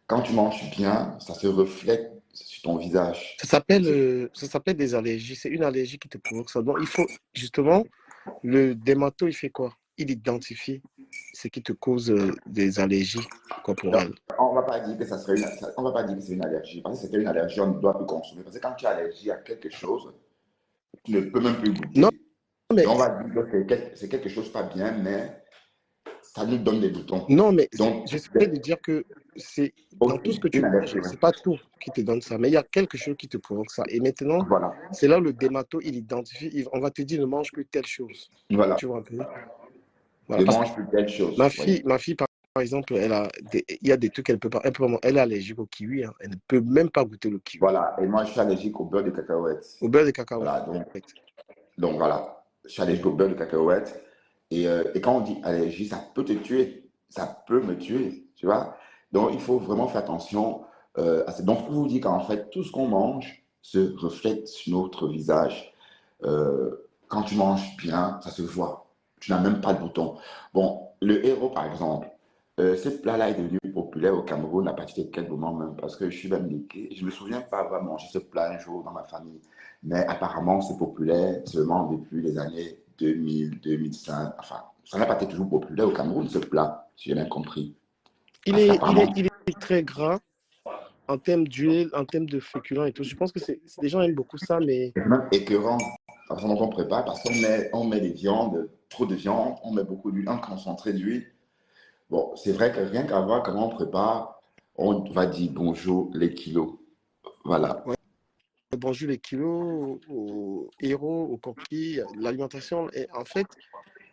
Quand tu manges bien, ça se reflète sur ton visage. Ça s'appelle des allergies. C'est une allergie qui te provoque ça. Donc, il faut justement, le dermato, il fait quoi? Il identifie ce qui te cause des allergies Donc, corporelles. on va pas dire que on va pas dire que c'est une allergie. Parce que c'était une allergie, on ne doit plus consommer. Parce que quand tu es allergique à quelque chose, tu ne peux même plus Non, goûter. mais, Donc, on va dire que c'est quelque chose pas bien, mais ça nous donne des boutons. non, mais Donc, j'essaie de dire que c'est dans tout ce aussi que une tu manges, allergie. c'est pas tout qui te donne ça, mais il y a quelque chose qui te provoque ça. Et maintenant, Voilà. c'est là le dermato, il identifie, on va te dire ne mange plus telle chose. Voilà. Tu vois un peu? Voilà, Ne parce que mange plus telle chose. Oui. ma fille par exemple, il y a des trucs qu'elle peut pas, elle est allergique au kiwi, hein. Elle ne peut même pas goûter le kiwi. Voilà. Et moi, je suis allergique au beurre de cacahuète. Au beurre de cacahuète. Voilà. Donc voilà. Je suis allergique au beurre de cacahuète. Et quand on dit allergie, ça peut te tuer. Ça peut me tuer. Tu vois? Donc, il faut vraiment faire attention à ça. Donc, je vous dis qu'en fait, tout ce qu'on mange se reflète sur notre visage. Quand tu manges bien, ça se voit. Tu n'as même pas de bouton. Bon, le héros, par exemple, ce plat-là est devenu populaire au Cameroun à partir de quel moment même? Parce que je suis même niqué. Je ne me souviens pas avoir mangé ce plat un jour dans ma famille. Mais apparemment, c'est populaire seulement depuis les années 2000, 2005. Enfin, ça n'a pas été toujours populaire au Cameroun, ce plat, si j'ai bien compris. Parce qu'apparemment, Il est très gras en termes d'huile, en termes de féculents et tout. Je pense que les gens aiment beaucoup ça, mais c'est même écœurant la façon dont on prépare parce on met des viandes, trop de viande, on met beaucoup d'huile, un concentré d'huile. Bon, c'est vrai que rien qu'à voir comment on prépare, on va dire bonjour les kilos. Voilà. ouais, bonjour les kilos, aux héros, aux coquilles, l'alimentation, en fait,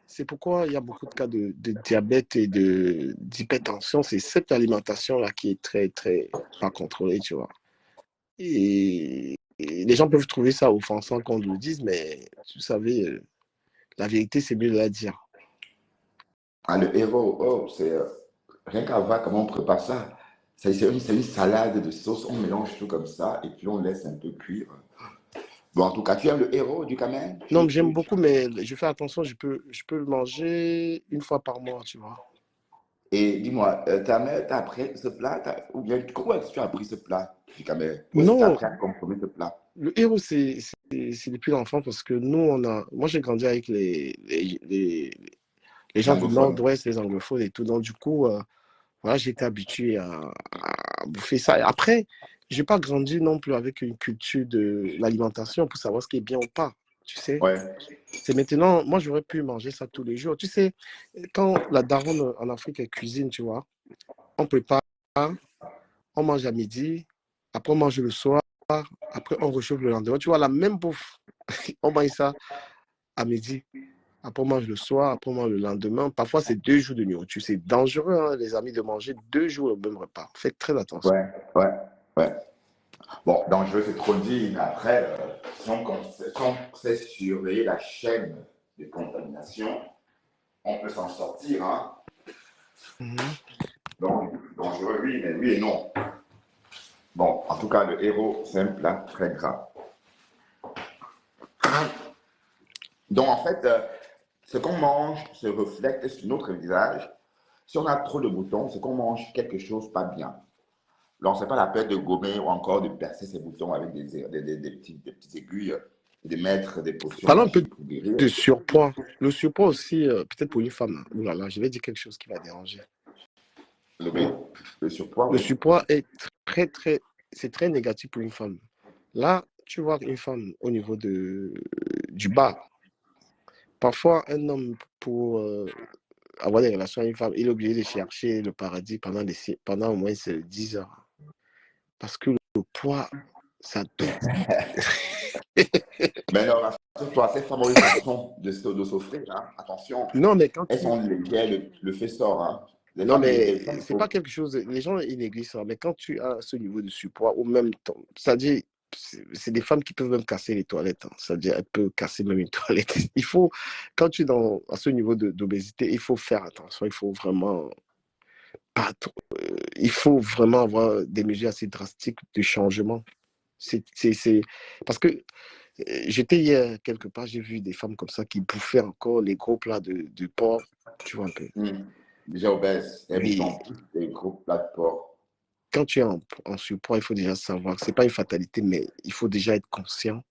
c'est pourquoi il y a beaucoup de cas de diabète et d'hypertension. C'est cette alimentation-là qui est très, très pas contrôlée, tu vois. Et les gens peuvent trouver ça offensant qu'on le dise, mais vous savez, la vérité, c'est mieux de la dire. Ah, le héros, oh, c'est rien qu'à voir comment on prépare ça. C'est une salade de sauce, on mélange tout comme ça et puis on laisse un peu cuire. Bon, en tout cas, tu aimes le héros du Kamen? Non, j'aime beaucoup, mais je fais attention, je peux le manger une fois par mois, tu vois. Et dis-moi, ta mère t'a appris ce plat ou bien comment est-ce que tu as appris ce plat du Kamen? Où est-ce que tu as Non, appris à consommer ce plat? le héros, c'est depuis l'enfant parce que nous, moi, j'ai grandi avec les gens du L'anglophone. nord-ouest, les anglophones et tout. Donc, du coup, voilà, j'ai été habitué à bouffer ça. Et après, j'ai pas grandi non plus avec une culture de l'alimentation pour savoir ce qui est bien ou pas. Tu sais, Ouais. c'est maintenant, moi, j'aurais pu manger ça tous les jours. Tu sais, quand la daronne en Afrique elle cuisine, tu vois, on prépare, on mange à midi, après on mange le soir, après on réchauffe le lendemain. Tu vois, la même bouffe, on mange ça à midi. Après, on mange le soir, après, on mange le lendemain. Parfois, c'est 2 jours de nourriture. C'est dangereux, hein, les amis, de manger 2 jours le même repas. Faites très attention. Ouais, ouais, ouais. Bon, dangereux, c'est trop dit, mais après, si on sait surveiller la chaîne de contamination, on peut s'en sortir, hein. Mhm. Donc, dangereux, oui, mais oui et non. Bon, en tout cas, le héros, c'est un plat très gras. Donc, en fait, ce qu'on mange se reflète sur notre visage. Si on a trop de boutons, c'est qu'on mange quelque chose pas bien. Donc, c'est pas la peine de gommer ou encore de percer ces boutons avec des petites aiguilles et de mettre des potions Parlons un peu magiques pour guérir. de surpoids. Le surpoids aussi, peut-être pour une femme. Hein. Ouh là là, je vais dire quelque chose qui va déranger. Le, le surpoids, Le oui. surpoids est très, très, c'est très négatif pour une femme. Là, tu vois une femme au niveau du bas. Parfois, un homme, pour avoir des relations avec une femme, il est obligé de chercher le paradis pendant au moins 10 heures. Parce que le poids, ça donne. Mais non, rassure-toi, ces femmes ont une façon de s'offrir, hein. Attention, Non, mais quand elles tu. sont légères, le fait sort, hein. Non, Les mais femmes, c'est pas quelque chose. Les gens, ils négligent ça. Mais quand tu as ce niveau de surpoids, ou même. C'est-à-dire, c'est des femmes qui peuvent même casser les toilettes. Hein. C'est-à-dire, elles peuvent casser même une toilette. Il faut. Quand tu es à ce niveau d'obésité, il faut faire attention. Il faut vraiment. Pas trop, il faut vraiment avoir des mesures assez drastiques de changement. C'est. Parce que j'étais hier quelque part, j'ai vu des femmes comme ça qui bouffaient encore les gros plats de porc. Tu vois un peu. déjà obèses, elles Oui, sont toutes des gros plats de porc. quand tu es en surpoids, il faut déjà savoir que ce n'est pas une fatalité, mais il faut déjà être conscient.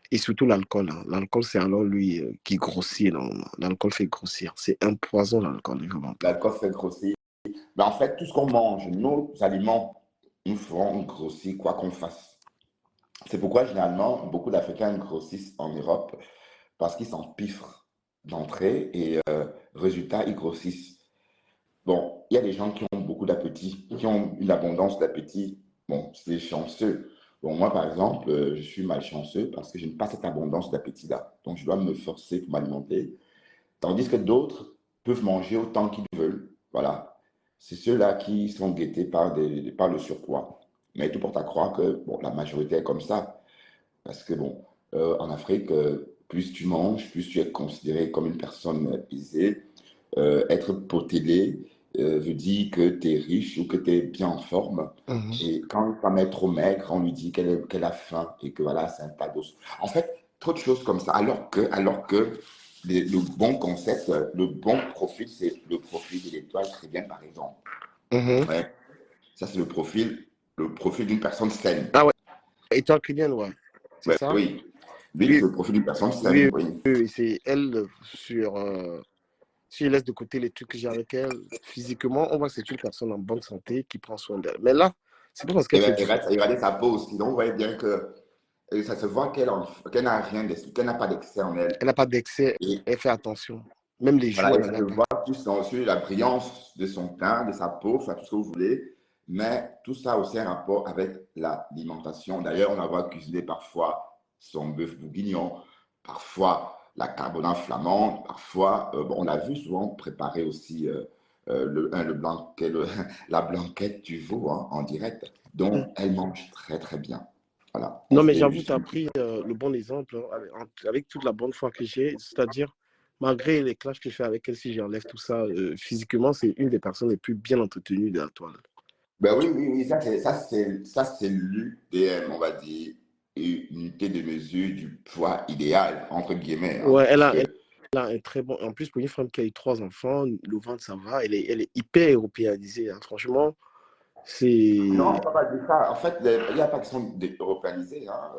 Et surtout l'alcool. Hein. L'alcool, c'est alors lui qui grossit. L'alcool fait grossir. C'est un poison, l'alcool, vraiment. L'alcool fait grossir. Mais en fait, tout ce qu'on mange, nos aliments, nous feront grossir quoi qu'on fasse. C'est pourquoi, généralement, beaucoup d'Africains grossissent en Europe parce qu'ils s'empiffrent d'entrée et résultat, ils grossissent. Bon, il y a des gens qui ont beaucoup d'appétit, qui ont une abondance d'appétit. Bon, c'est chanceux. Bon, moi, par exemple, je suis malchanceux parce que je n'ai pas cette abondance d'appétit-là. Donc, je dois me forcer pour m'alimenter. Tandis que d'autres peuvent manger autant qu'ils veulent. Voilà. C'est ceux-là qui sont guettés par le surpoids. Mais tout porte à croire que bon, la majorité est comme ça. Parce que, bon, en Afrique, plus tu manges, plus tu es considéré comme une personne aisée. Être potelé veut dire que tu es riche ou que tu es bien en forme. Et quand une femme est trop maigre, on lui dit qu'elle a faim et que voilà, c'est un tas d'os. En fait, trop de choses comme ça. Alors que le bon concept, le bon profil, c'est le profil de l'étoile très par exemple. Ouais. Ça, c'est le profil d'une personne saine. Ah ouais, étoile clinienne, ouais. C'est Ouais, ça? oui. Lui, Oui, c'est le profil d'une personne oui, saine, oui. oui, c'est elle sur. Si je laisse de côté les trucs que j'ai avec elle, physiquement, on voit que c'est une personne en bonne santé qui prend soin d'elle. Mais là, c'est pas parce qu'elle Et fait du regarde, sport. regardez sa peau aussi. Donc, vous voyez bien que ça se voit qu'elle n'a rien, qu'elle n'a pas d'excès en elle. Elle n'a pas d'excès, Et elle fait attention. Même les joues, voilà, elle et n'en ça a se pas. voit plus sur la brillance de son teint, de sa peau, enfin tout ce que vous voulez. Mais tout ça a aussi un rapport avec l'alimentation. D'ailleurs, on la voit cuisiner parfois son bœuf bourguignon, parfois la carbonate flamande, parfois, bon, on l'a vu souvent préparer aussi la blanquette du veau hein, en direct. Donc, elle mange très très bien. Voilà, Non, on mais fait j'avoue, juste tu as pris le bon exemple hein, avec toute la bonne foi que j'ai. C'est-à-dire, malgré les clashs que je fais avec elle, si j'enlève tout ça, physiquement, c'est une des personnes les plus bien entretenues de la toile. Ben oui, oui, oui, ça c'est l'UTM, on va dire, et unité de mesure du poids idéal, entre guillemets, hein, Ouais, parce que, elle a un très bon. En plus, pour une femme qui a eu 3 enfants, le ventre, ça va. Elle est hyper européanisée. Hein. Franchement, non, on c'est. ne peut pas dire ça. En fait, il n'y a pas de question d'européaniser, hein.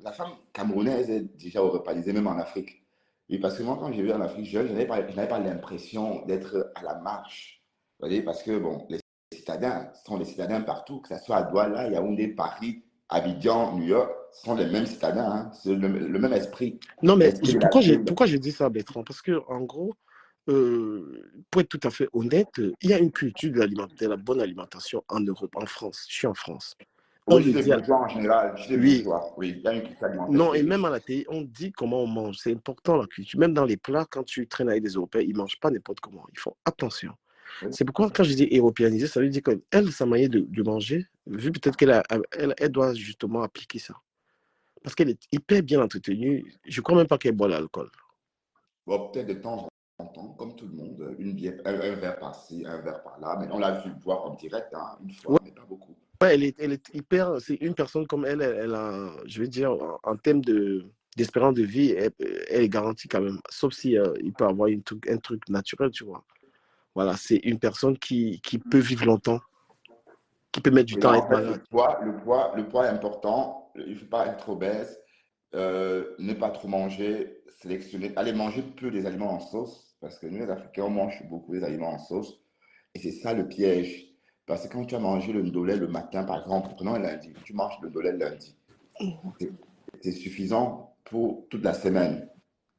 La femme camerounaise est déjà européanisée, même en Afrique. Oui, parce que moi, quand j'ai vu en Afrique jeune, je n'avais pas l'impression d'être à la marche. Vous voyez, parce que, bon, les citadins sont les citadins partout, que ce soit à Douala, Yaoundé, Paris, Abidjan, New York, ce sont les mêmes citadins, hein. C'est le même esprit, Non, mais l'esprit de la pourquoi ville. pourquoi je dis ça, Bertrand? Parce que, en gros, pour être tout à fait honnête, il y a une culture de la bonne alimentation en Europe, en France. Je suis en France. On Oui, me chez les dit, bourgeois en général, chez les oui, bourgeois, oui, il y a une culture alimentaire non, chez les et même à bourgeois. la télé, on dit comment on mange. C'est important la culture. Même dans les plats, quand tu traînes avec des Européens, ils ne mangent pas n'importe comment. Ils font attention. Oui. C'est pourquoi, quand je dis européanisée, ça veut dire qu'elle, sa manière de manger, vu peut-être elle doit justement appliquer ça. Parce qu'elle est hyper bien entretenue. Je ne crois même pas qu'elle boit l'alcool. Bon, peut-être de temps en temps, comme tout le monde, une bière, un verre par-ci, un verre par-là, mais on l'a vu boire en direct, hein, une Ouais, fois, mais pas beaucoup. ouais, elle est hyper. C'est une personne comme elle a, je veux dire, en termes d'espérance de vie, elle est garantie quand même. Sauf si il peut avoir un truc naturel, tu vois. Voilà, c'est une personne qui peut vivre longtemps, qui peut mettre du Oui, temps non, à en être fait, malade. le poids est important. Il ne faut pas être obèse, ne pas trop manger, sélectionner, aller manger peu des aliments en sauce, parce que nous, les Africains, on mange beaucoup des aliments en sauce, et c'est ça le piège. Parce que quand tu as mangé le ndolé le matin, par exemple, prenons un lundi, tu manges le ndolé le lundi, c'est c'est suffisant pour toute la semaine.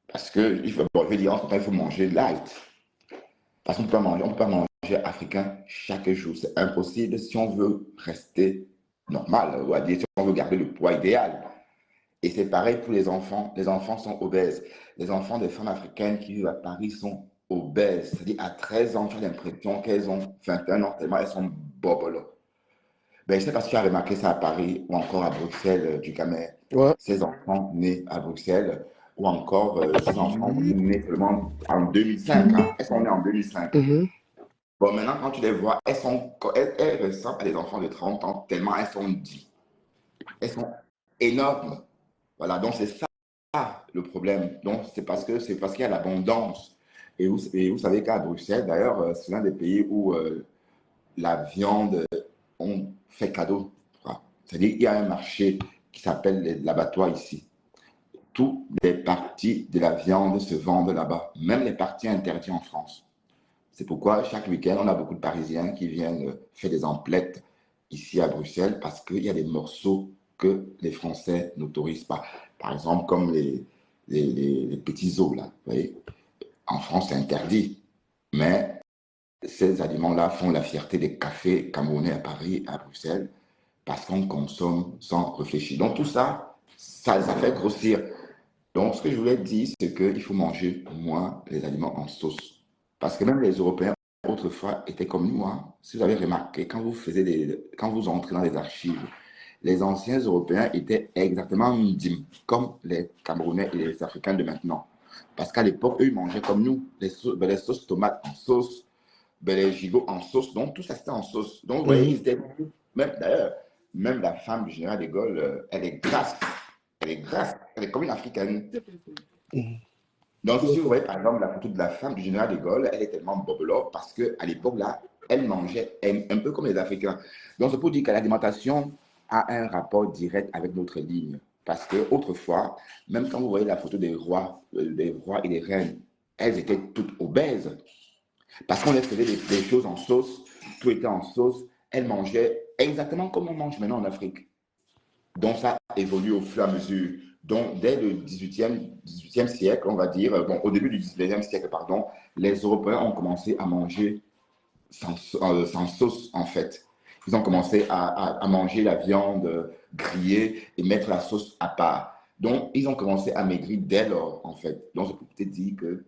Parce que, bon, je vais dire, en tout cas, il faut manger light. Parce qu'on on peut pas manger africain chaque jour. C'est impossible si on veut rester normal, on va dire, si on veut garder le poids idéal. Et c'est pareil pour les enfants. Les enfants sont obèses. Les enfants des femmes africaines qui vivent à Paris sont obèses. C'est-à-dire, à 13 ans, tu as l'impression qu'elles ont 21 ans, tellement elles sont bobolos. Ben, je ne sais pas si tu as remarqué ça à Paris ou encore à Bruxelles, du Camer. Ouais. Ces enfants nés à Bruxelles ou encore ces enfants nés seulement en 2005. Hein. Elles sont nées en 2005. Mhm. Bon, maintenant, quand tu les vois, elles ressemblent à des enfants de 30 ans tellement elles sont dites. Elles sont énormes. Voilà, donc c'est ça le problème. Donc c'est parce qu'il y a l'abondance. Et vous savez qu'à Bruxelles, d'ailleurs, c'est l'un des pays où la viande, on fait fait cadeau. Voilà. C'est-à-dire qu'il y a un marché qui s'appelle l'abattoir ici. Toutes les parties de la viande se vendent là-bas, même les parties interdites en France. C'est pourquoi chaque week-end, on a beaucoup de Parisiens qui viennent faire des emplettes ici à Bruxelles parce qu'il y a des morceaux que les Français n'autorisent pas. Par exemple, comme les petits os, là. Vous voyez, en France, c'est interdit. Mais ces aliments-là font la fierté des cafés camerounais à Paris, à Bruxelles, parce qu'on consomme sans réfléchir. Donc tout ça, ça fait grossir. Donc ce que je voulais dire, c'est qu'il faut manger moins les aliments en sauce. Parce que même les Européens, autrefois, étaient comme nous. Hein. Si vous avez remarqué, quand vous entrez dans les archives, les anciens Européens étaient exactement midim, comme les Camerounais et les Africains de maintenant. Parce qu'à l'époque, eux, ils mangeaient comme nous, les sauces tomates en sauce, les gigots en sauce. Donc, tout ça, c'était en sauce. Donc, vous voyez, ils étaient... Même, d'ailleurs, même la femme du général de Gaulle, elle est grasse. Elle est grasse. Elle est comme une Africaine. Donc, si vous voyez, par exemple, la photo de la femme du général de Gaulle, elle est tellement bobolo parce qu'à l'époque, là, elle mangeait un peu comme les Africains. Donc, c'est pour dire que l'alimentation a un rapport direct avec notre ligne. Parce qu'autrefois, même quand vous voyez la photo des rois et des reines, elles étaient toutes obèses. Parce qu'on leur faisait des choses en sauce, tout était en sauce. Elles mangeaient exactement comme on mange maintenant en Afrique. Donc, ça évolue au fur et à mesure. Donc, dès le 18e siècle, on va dire, bon, au début du 19e siècle, pardon, les Européens ont commencé à manger sans sauce, en fait. Ils ont commencé à manger la viande grillée et mettre la sauce à part. Donc, ils ont commencé à maigrir dès lors, en fait. Donc, je peux peut-être dire que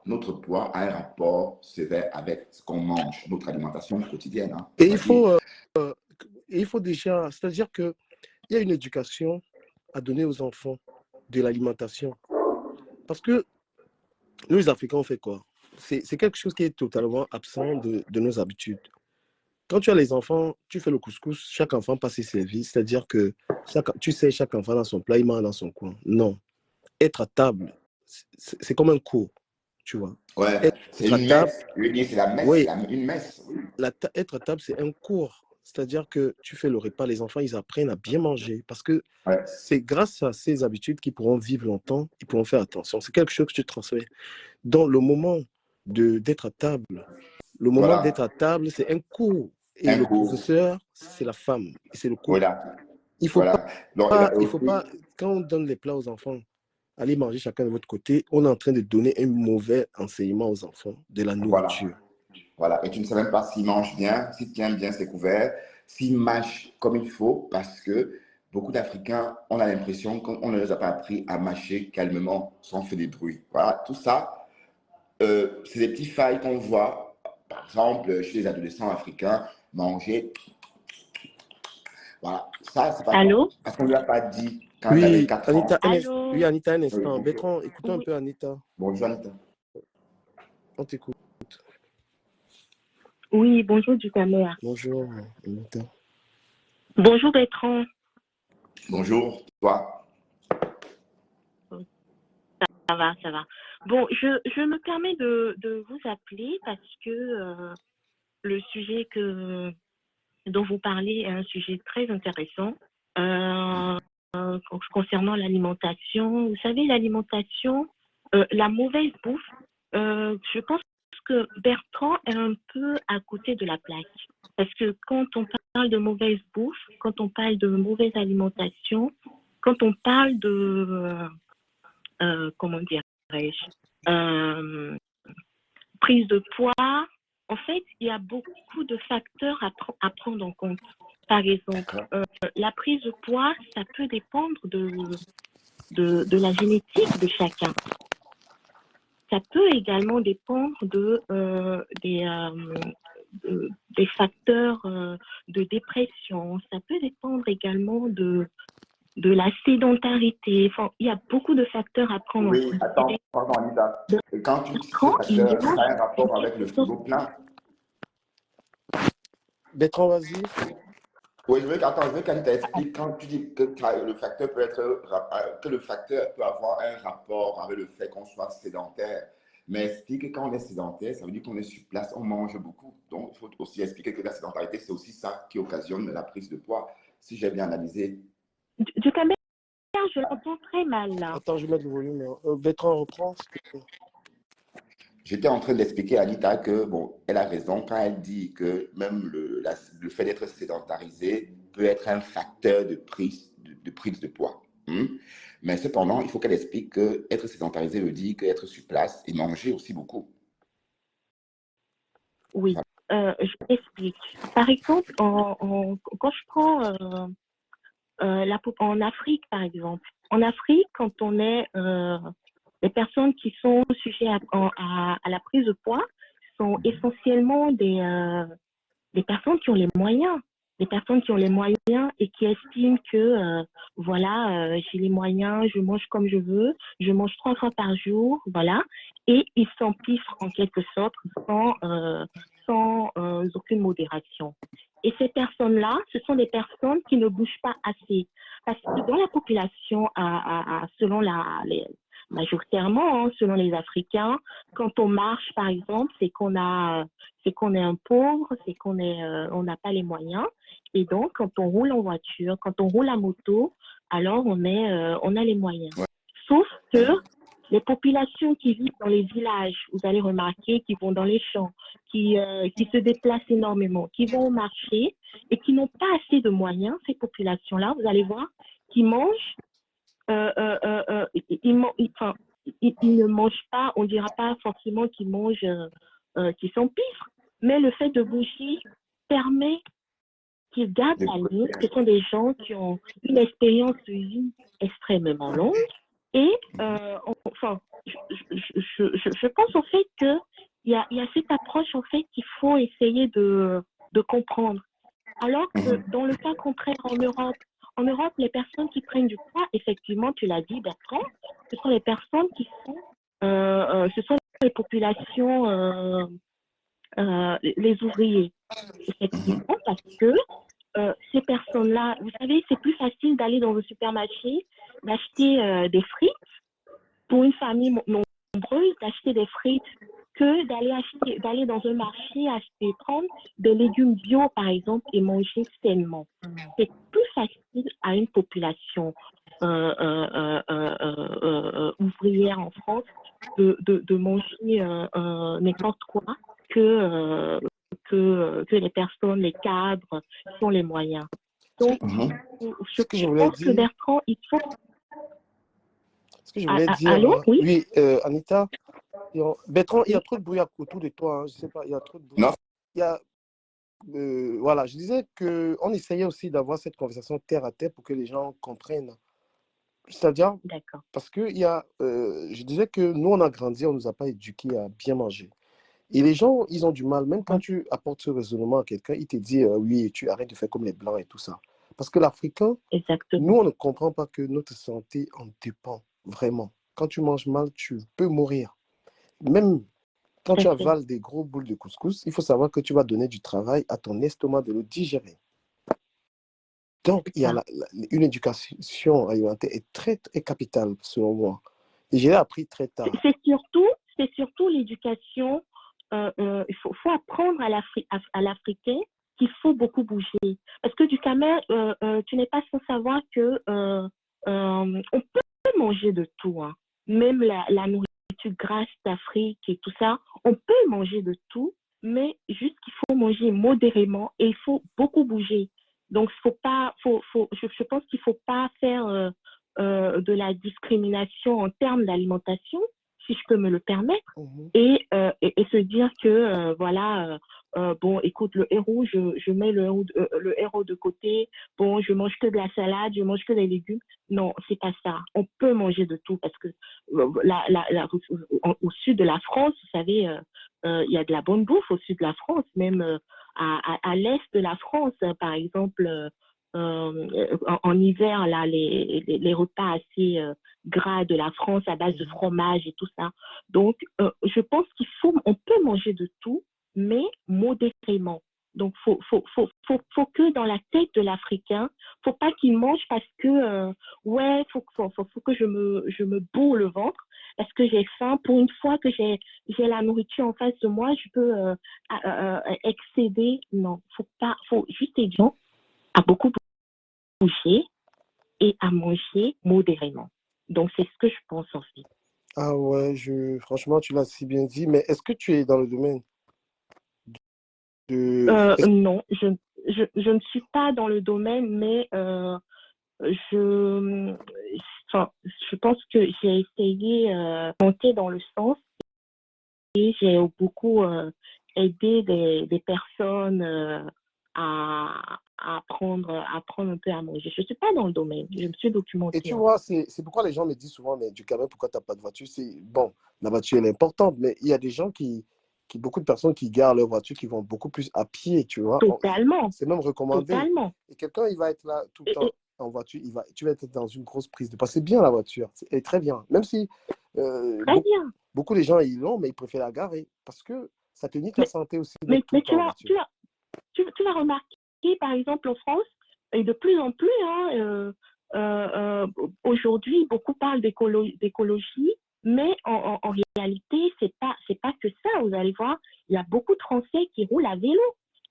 notre poids a un rapport sévère avec ce qu'on mange, notre alimentation quotidienne. Hein, Et il faut déjà, c'est-à-dire qu'il y a une éducation à donner aux enfants de l'alimentation. Parce que nous, les Africains, on fait quoi? C'est quelque chose qui est totalement absent de nos habitudes. Quand tu as les enfants, tu fais le couscous, chaque enfant passe ses services, c'est-à-dire que tu sais, chaque enfant dans son plat, il mange dans son coin. Non. Être à table, c'est comme un cours, tu vois. Ouais, c'est Être à une table, messe. Je veux dire, c'est la messe, oui, une messe. être à table, c'est un cours. C'est-à-dire que tu fais le repas, les enfants, ils apprennent à bien manger. Parce que Ouais. c'est grâce à ces habitudes qu'ils pourront vivre longtemps, ils pourront faire attention. C'est quelque chose que tu transmets. Dans le moment d'être à table, le moment Voilà, d'être à table, c'est un cours. Et un le cours. professeur, c'est la femme. Et c'est le couple. Voilà, Il faut voilà. Donc, il faut pas, quand on donne les plats aux enfants, allez manger chacun de votre côté, on est en train de donner un mauvais enseignement aux enfants de la voilà, nourriture. voilà. Et tu ne sais même pas s'ils mangent bien, s'ils tiennent bien ses couverts, s'ils mâchent comme il faut, parce que beaucoup d'Africains, on a l'impression qu'on ne les a pas appris à mâcher calmement sans faire des bruits. Voilà, tout ça, c'est des petits failles qu'on voit, par exemple, chez les adolescents africains, manger. Voilà, ça, c'est pas Allô? parce qu'on ne lui a pas dit quand il avait Oui, 4 ans. Anita, Allô? oui, Anita, un Oui, instant. bonjour. Bertrand, écoutons un Oui, peu Anita. Bonjour, Anita. On t'écoute. oui, bonjour du caméra. Bonjour, Anita. Bonjour Bertrand. Bonjour, toi. Ça va, ça va. Bon, je me permets de vous appeler parce que le sujet dont vous parlez est un sujet très intéressant concernant l'alimentation. Vous savez, l'alimentation, la mauvaise bouffe, je pense que Bertrand est un peu à côté de la plaque. Parce que quand on parle de mauvaise bouffe, quand on parle de mauvaise alimentation, quand on parle de, comment dirais-je, prise de poids, en fait, il y a beaucoup de facteurs à prendre en compte. Par exemple, la prise de poids, ça peut dépendre de la génétique de chacun. Ça peut également dépendre des facteurs de dépression. Ça peut dépendre également de la sédentarité. Enfin, il y a beaucoup de facteurs à prendre en Oui, compte. attends, pardon, Anita. Et quand tu dis ces Il y facteurs, ça a un rapport avec le a frigo plein. Bertrand, vas-y. Oui, je veux qu'Anita explique quand tu dis que le facteur peut être, que le facteur peut avoir un rapport avec le fait qu'on soit sédentaire. Mais explique que quand on est sédentaire, ça veut dire qu'on est sur place, on mange beaucoup. Donc, il faut aussi expliquer que la sédentarité, c'est aussi ça qui occasionne la prise de poids. Si j'ai bien analysé. Du caméra, je l'entends très mal là. Attends, je vais mettre le volume. Bertrand, reprend. J'étais en train d'expliquer à Anita que, bon, elle a raison quand elle dit que même le fait d'être sédentarisé peut être un facteur de prise de poids. Mais cependant, il faut qu'elle explique que être sédentarisé veut dire qu'être sur place et manger aussi beaucoup. Oui, je t'explique. Par exemple, quand je prends en Afrique, par exemple, en Afrique, quand on est les personnes qui sont sujets à la prise de poids sont essentiellement des personnes qui ont les moyens. Des personnes qui ont les moyens et qui estiment que, voilà, j'ai les moyens, je mange comme je veux, je mange 3 fois par jour, voilà. Et ils s'empiffrent en quelque sorte sans aucune modération. Et ces personnes-là, ce sont des personnes qui ne bougent pas assez. Parce que dans la population, selon majoritairement, hein, selon les Africains, quand on marche, par exemple, c'est qu'on est un pauvre, c'est on n'a pas les moyens. Et donc, quand on roule en voiture, quand on roule à moto, alors on a les moyens. Ouais. Sauf que les populations qui vivent dans les villages, vous allez remarquer, qui vont dans les champs, qui se déplacent énormément, qui vont au marché et qui n'ont pas assez de moyens, ces populations-là, vous allez voir, qui mangent, ils ne mangent pas, on ne dira pas forcément qu'ils mangent, qu'ils s'empiffrent, mais le fait de bouger permet qu'ils gardent la ligne. Ce sont des gens qui ont une expérience de vie extrêmement longue. Et enfin, je pense en fait qu'il y a cette approche en fait qu'il faut essayer de comprendre. Alors que dans le cas contraire en Europe, les personnes qui prennent du poids, effectivement, tu l'as dit, Bertrand, ce sont les personnes qui sont, ce sont les populations, les ouvriers, effectivement, parce que ces personnes-là, vous savez, c'est plus facile d'aller dans un supermarché, d'acheter des frites pour une famille nombreuse, d'acheter des frites que d'aller dans un marché, prendre des légumes bio, par exemple, et manger sainement. C'est plus facile à une population ouvrière en France de manger n'importe quoi que les personnes, les cadres qui ont les moyens. Donc, je pense que Bertrand, il faut... Ce que je voulais dire, allô, oui, oui, Anita, Bertrand, il y a trop de bruit autour de toi, hein, je ne sais pas, il y a trop de bruit. Non. Il y a, voilà, je disais qu'on essayait aussi d'avoir cette conversation terre à terre pour que les gens comprennent. C'est-à-dire, parce que je disais que nous, on a grandi, on ne nous a pas éduqués à bien manger. Et les gens, ils ont du mal, même quand tu apportes ce raisonnement à quelqu'un, il te dit, oui, tu arrêtes de faire comme les Blancs et tout ça. Parce que l'Africain, nous, on ne comprend pas que notre santé en dépend, vraiment. Quand tu manges mal, tu peux mourir. Même quand tu avales des gros boules de couscous, il faut savoir que tu vas donner du travail à ton estomac de le digérer. Donc, il y a une éducation alimentaire est capitale, selon moi. Et je l'ai appris très tard. C'est surtout l'éducation. Il faut apprendre à l'Africain qu'il faut beaucoup bouger. Parce que du Cameroun, tu n'es pas sans savoir que on peut manger de tout. Hein. Même la nourriture grasse d'Afrique et tout ça, on peut manger de tout, mais juste qu'il faut manger modérément et il faut beaucoup bouger. Donc, je pense qu'il ne faut pas faire de la discrimination en termes d'alimentation, si je peux me le permettre, et se dire que, voilà, bon, écoute, le héros, je mets le héros de côté, bon, je mange que de la salade, je mange que des légumes. Non, c'est pas ça. On peut manger de tout parce que au sud de la France, vous savez, il y a de la bonne bouffe au sud de la France, même à l'est de la France, par exemple, en hiver, là, les repas assez gras de la France à base de fromage et tout ça. Donc, je pense on peut manger de tout, mais modérément. Donc, faut que dans la tête de l'Africain, faut pas qu'il mange parce que, ouais, faut que je me bourre le ventre, parce que j'ai faim. Pour une fois que j'ai la nourriture en face de moi, je peux excéder. Non, faut juste aider les gens à beaucoup bouger et à manger modérément. Donc, c'est ce que je pense en fait. Ah ouais, franchement, tu l'as si bien dit, mais est-ce que tu es dans le domaine de... Non, je ne suis pas dans le domaine, mais je, je pense que j'ai essayé de monter dans le sens et j'ai beaucoup aidé des personnes à apprendre un peu à manger. Je ne suis pas dans le domaine, je me suis Et documentée. tu vois, c'est pourquoi les gens me disent souvent, mais du Cameroun, pourquoi tu n'as pas de voiture? C'est bon, la voiture, elle est importante, mais il y a des gens beaucoup de personnes qui gardent leur voiture, qui vont beaucoup plus à pied, tu vois. Totalement, C'est même recommandé. totalement. Et quelqu'un, il va être là tout le Et, temps en voiture, tu vas être dans une grosse prise de poids. C'est bien la voiture, c'est très bien. Même si très bien. beaucoup de gens, ils l'ont, mais ils préfèrent la garer parce que ça te nie ta santé aussi d'être tout le temps en voiture. Tu vas remarquer, par exemple, en France, et de plus en plus, aujourd'hui, beaucoup parlent d'écologie, mais en réalité, c'est pas que ça. Vous allez voir, il y a beaucoup de Français qui roulent à vélo.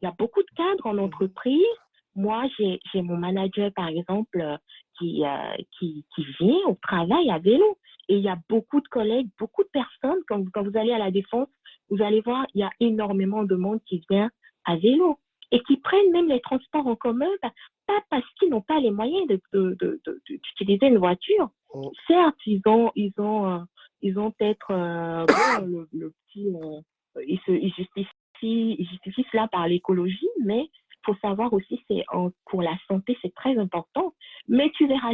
Il y a beaucoup de cadres en entreprise. Moi, j'ai mon manager, par exemple, qui vient au travail à vélo. Et il y a beaucoup de collègues, beaucoup de personnes, quand vous allez à la Défense, vous allez voir, il y a énormément de monde qui vient à vélo et qui prennent même les transports en commun, pas parce qu'ils n'ont pas les moyens d'utiliser une voiture. Certes, ils ont peut-être le petit, ils justifient cela par l'écologie, mais il faut savoir aussi pour la santé, c'est très important. Mais tu verras,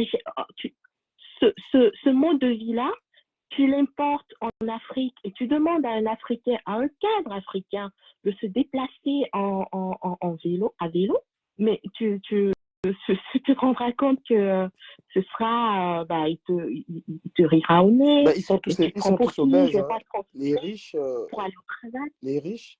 ce mode de vie-là, tu l'importes en Afrique et tu demandes à un Africain, à un cadre africain, de se déplacer en vélo, à vélo, mais tu te rendras compte que ce sera, il te rira au nez. Ils sont tous obèses. Hein. Les riches, pour aller au travail. Les riches,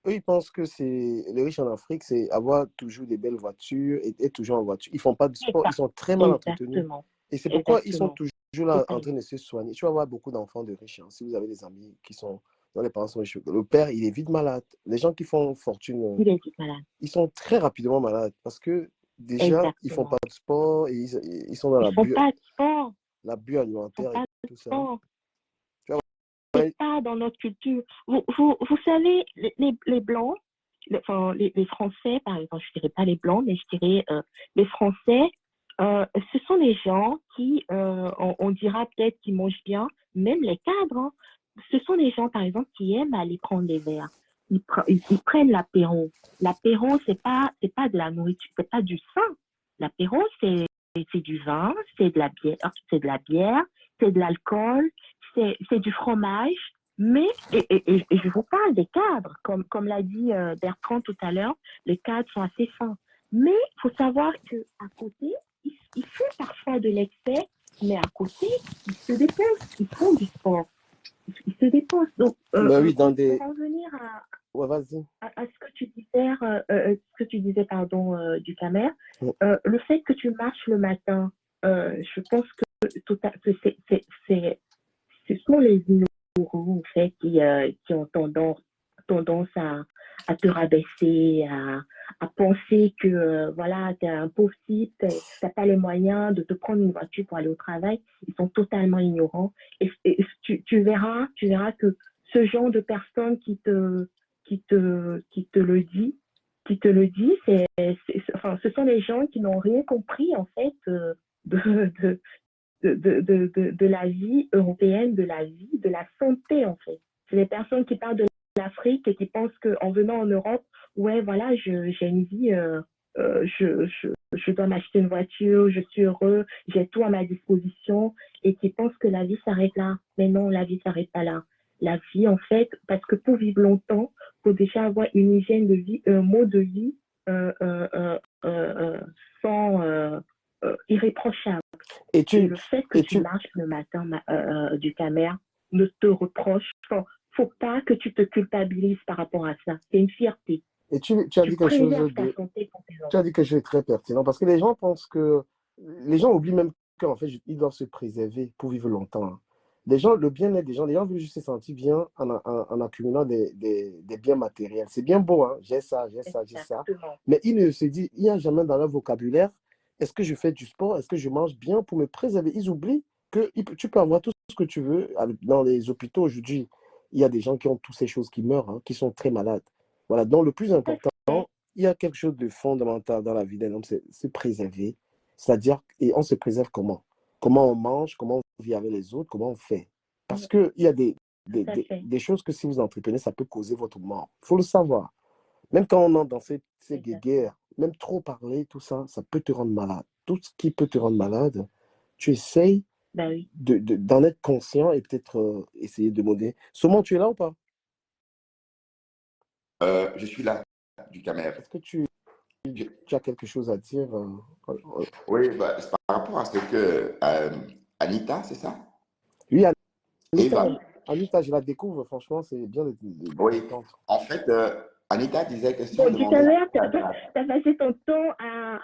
eux, ils pensent que les riches en Afrique, c'est avoir toujours des belles voitures et être toujours en voiture. Ils font pas de sport, ils sont très mal entretenus. Et c'est pourquoi ils sont toujours là en train de se soigner. Tu vas voir beaucoup d'enfants de riches. Hein. Si vous avez des amis dont les parents sont riches, le père, il est vite malade. Les gens qui font fortune, il est vite malade. Ils sont très rapidement malades parce que déjà, ils font pas de sport et ils sont dans la bulle alimentaire et tout ça. C'est pas dans notre culture. Vous savez, les Blancs, les Français, par exemple, je dirais pas les Blancs, mais je dirais les Français, ce sont des gens qui, on dira peut-être qu'ils mangent bien, même les cadres, hein. Ce sont des gens, par exemple, qui aiment aller prendre des verres. Ils prennent l'apéro. L'apéro, c'est pas de la nourriture, c'est pas du sain. L'apéro, c'est du vin, c'est de la bière, c'est de l'alcool, c'est du fromage. Mais, et je vous parle des cadres, comme l'a dit Bertrand tout à l'heure, les cadres sont assez fins. Mais il faut savoir qu'à côté, ils font parfois de l'excès, mais à côté, ils se dépensent, ils font du sport, ils se dépensent. Donc, oui, pour revenir à ce que tu disais, pardon, du Camer, le fait que tu marches le matin, je pense que ce sont les ignorants, en fait, qui ont tendance à te rabaisser, à penser que voilà, tu es un pauvre type, tu n'as pas les moyens de te prendre une voiture pour aller au travail. Ils sont totalement ignorants. Et tu verras que ce genre de personne qui te le dit, ce sont les gens qui n'ont rien compris, en fait, de la vie européenne, de la vie, de la santé, en fait. C'est les personnes qui parlent de l'Afrique et qui pensent qu'en venant en Europe, ouais, voilà, j'ai une vie, je dois m'acheter une voiture, je suis heureux, j'ai tout à ma disposition, et qui pensent que la vie s'arrête là. Mais non, la vie s'arrête pas là. La vie, en fait, parce que pour vivre longtemps, il faut déjà avoir une hygiène de vie, un mode de vie irréprochable. Et le fait que tu marches le matin du Camer ne te reproche. Faut pas que tu te culpabilises par rapport à ça. C'est une fierté. Et tu as dit quelque chose de très pertinent parce que les gens pensent que les gens oublient même qu'en fait ils doivent se préserver pour vivre longtemps. Hein. Les gens, le bien-être des gens, les gens veulent juste se sentir bien en accumulant des biens matériels. C'est bien beau, hein? J'ai ça, j'ai ça, j'ai ça. Exactement. Mais ils ne se disent, il n'y a jamais dans leur vocabulaire, est-ce que je fais du sport? Est-ce que je mange bien pour me préserver? Ils oublient que tu peux avoir tout ce que tu veux. Dans les hôpitaux aujourd'hui, il y a des gens qui ont toutes ces choses qui meurent, hein, qui sont très malades. Voilà, donc le plus Tout à important, fait. il y a quelque chose de fondamental dans la vie d'un homme, c'est se préserver. C'est-à-dire, et on se préserve comment? Comment on mange, comment on vit avec les autres, comment on fait. Parce qu'il y a Tout à fait. des choses que si vous entreprenez, ça peut causer votre mort. Il faut le savoir. Même quand on entre dans ces Exact. guéguerres, même trop parler, tout ça, ça peut te rendre malade. Tout ce qui peut te rendre malade, tu essayes Bah oui. d'en être conscient et peut-être essayer de modérer. Saumon, tu es là ou pas? Je suis là, du Cameroun. Est-ce que tu as quelque chose à dire? Oui, bah, c'est par rapport à ce que Anita, c'est ça? Oui, Anita, Eva. Anita, je la découvre, franchement, c'est bien de Oui. t'entendre. En fait, Anita disait que si on Donc, du demandait calvaire, à t'as passé ton temps à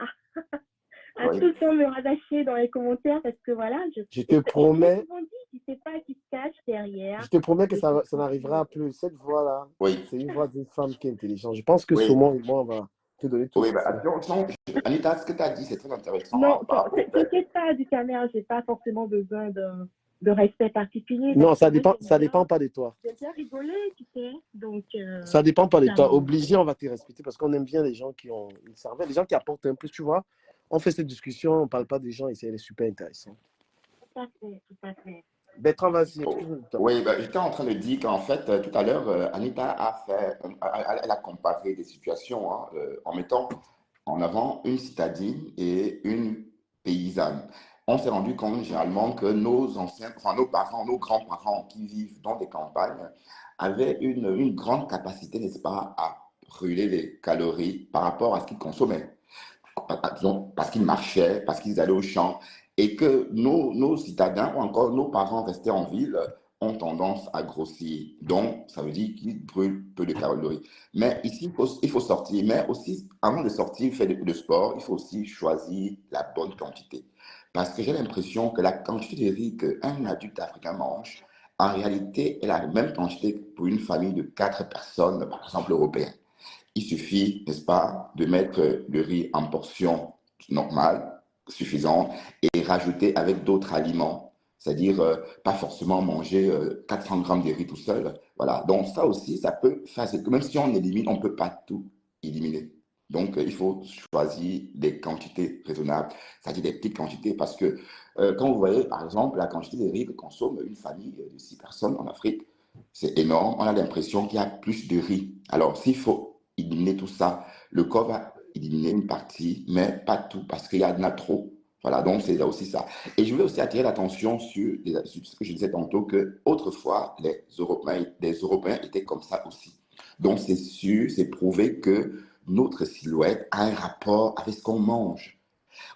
oui, tout le temps me rabâcher dans les commentaires parce que voilà, Je te je te l'ai promets, souvent dit, tu sais pas qui se cache derrière je te promets que les ça n'arrivera photos. plus. Cette voix-là, oui, c'est une voix d'une femme qui est intelligente. Je pense que oui, Saumon et moi, on va te donner tout oui. ce qu'il Bah, faut. Anita, ce que tu as dit, c'est très intéressant Non, hein, par rapport au fait. t'inquiète pas, du caméra, j'ai pas forcément besoin de respect particulier parce Non, que moi, ça dépend pas de toi. j'aime bien rigoler, tu sais. Donc, Ça dépend pas de ça toi. me... Obligé, on va te respecter parce qu'on aime bien les gens qui ont une cervelle, les gens qui apportent un plus, tu vois. On fait cette discussion, on parle pas des gens et c'est super intéressant. Tout à fait, tout à fait. Bertrand, vas-y, Oh, excuse-moi de toi. oui, bah, j'étais en train de dire qu'en fait, tout à l'heure, Anita a fait, elle a comparé des situations hein, en mettant en avant une citadine et une paysanne. On s'est rendu compte généralement que nos anciens, enfin nos parents, nos grands-parents qui vivent dans des campagnes avaient une grande capacité, n'est-ce pas, à brûler les calories par rapport à ce qu'ils consommaient. Disons, parce qu'ils marchaient, parce qu'ils allaient au champ, et que nos citadins ou encore nos parents restés en ville ont tendance à grossir. Donc, ça veut dire qu'ils brûlent peu de calories. Mais ici, il faut sortir. Mais aussi, avant de sortir, faire de sport, il faut aussi choisir la bonne quantité. Parce que j'ai l'impression que la quantité de riz qu'un adulte africain mange, en réalité, est la même quantité pour une famille de 4 personnes, par exemple européenne. Il suffit, n'est-ce pas, de mettre le riz en portion normale, suffisante, et rajouter avec d'autres aliments. C'est-à-dire, pas forcément manger 400 grammes de riz tout seul. Voilà. Donc, ça aussi, ça peut faire, même si on élimine, on ne peut pas tout éliminer. Donc, il faut choisir des quantités raisonnables, c'est-à-dire des petites quantités, parce que quand vous voyez, par exemple, la quantité de riz que consomme une famille de 6 personnes en Afrique, c'est énorme. On a l'impression qu'il y a plus de riz. Alors, s'il faut éliminer tout ça, le corps va éliminer une partie, mais pas tout, parce qu'il y en a trop. Voilà, donc c'est là aussi ça. Et je voulais aussi attirer l'attention sur ce que je disais tantôt, que autrefois, les Européens étaient comme ça aussi. Donc c'est sûr, c'est prouvé que notre silhouette a un rapport avec ce qu'on mange.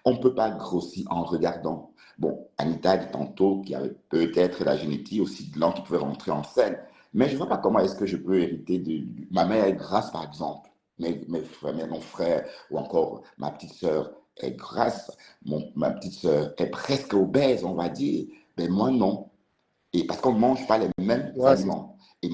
On ne peut pas grossir en regardant. Bon, Anita a dit tantôt qu'il y avait peut-être la génétique aussi de l'an qui pouvait rentrer en scène. Mais je ne vois pas comment est-ce que je peux hériter de... Ma mère est grasse, par exemple. Mes frères, mon frère ou encore ma petite sœur est grasse. Ma petite sœur est presque obèse, on va dire. Mais moi, non. Et parce qu'on ne mange pas les mêmes Ouais, c'est aliments. Et ça.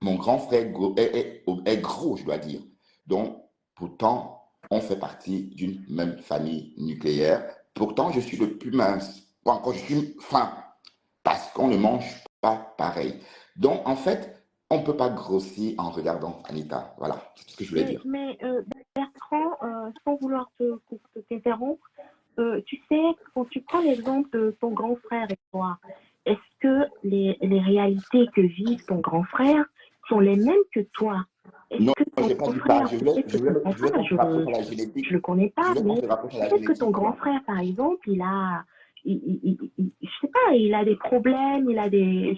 mon grand frère est gros, je dois dire. Donc, pourtant, on fait partie d'une même famille nucléaire. Pourtant, je suis le plus mince. Ou encore, je suis fin. Parce qu'on ne mange pas pareil. Donc, en fait, on ne peut pas grossir en regardant Anita. Voilà, c'est tout ce que je voulais dire. Mais Bertrand, sans vouloir t'interrompre, tu sais, quand tu prends l'exemple de ton grand frère et toi, est-ce que les réalités que vit ton grand frère sont les mêmes que toi? Est-ce Non, que je ton n'ai pas grand dit ça. frère, peut-être que ton grand Je voulais frère, qu'on se rapproche à la génétique. je le connais Je pas, voulais qu'on mais se rapproche à la peut-être que ton génétique, grand quoi. frère, par exemple, je sais pas, il a des problèmes, il a des,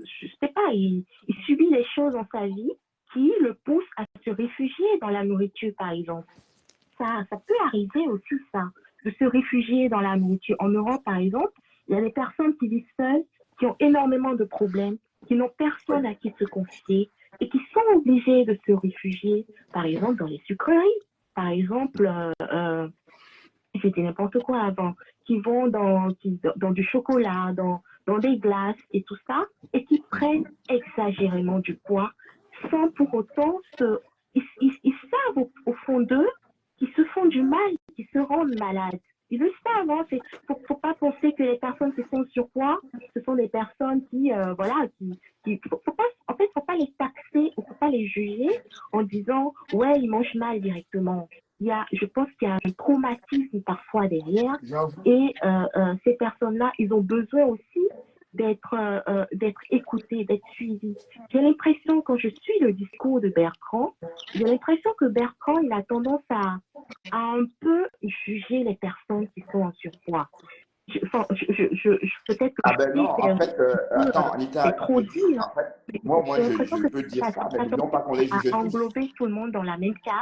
je sais pas, il subit des choses dans sa vie qui le poussent à se réfugier dans la nourriture, par exemple. Ça peut arriver aussi, ça, de se réfugier dans la nourriture. En Europe, par exemple, il y a des personnes qui vivent seules, qui ont énormément de problèmes, qui n'ont Oui. personne à qui se confier et qui sont obligés de se réfugier, par exemple, dans les sucreries. Par exemple, c'était n'importe quoi avant, qui vont dans du chocolat, dans des glaces et tout ça, et qui prennent exagérément du poids sans pour autant ils savent au fond d'eux qu'ils se font du mal, qu'ils se rendent malades. Ils le savent, hein. Faut pas penser que les personnes qui sont surpoids, ce sont des personnes qui, voilà, faut pas, en fait, faut pas les taxer ou faut pas les juger en disant, ouais, ils mangent mal directement. Je pense qu'il y a un traumatisme parfois derrière, et ces personnes-là, ils ont besoin aussi d'être écoutés, d'être suivis. J'ai l'impression, quand je suis le discours de Bertrand, j'ai l'impression que Bertrand, il a tendance à un peu juger les personnes qui sont en surpoids. Peut-être que Ah ben non, en fait, attends, Anita, c'est trop dit, hein. en fait, moi J'ai l'impression je que peux dire ça ça, mais disons pas qu'on les juge à tous. englober tout le monde dans la même case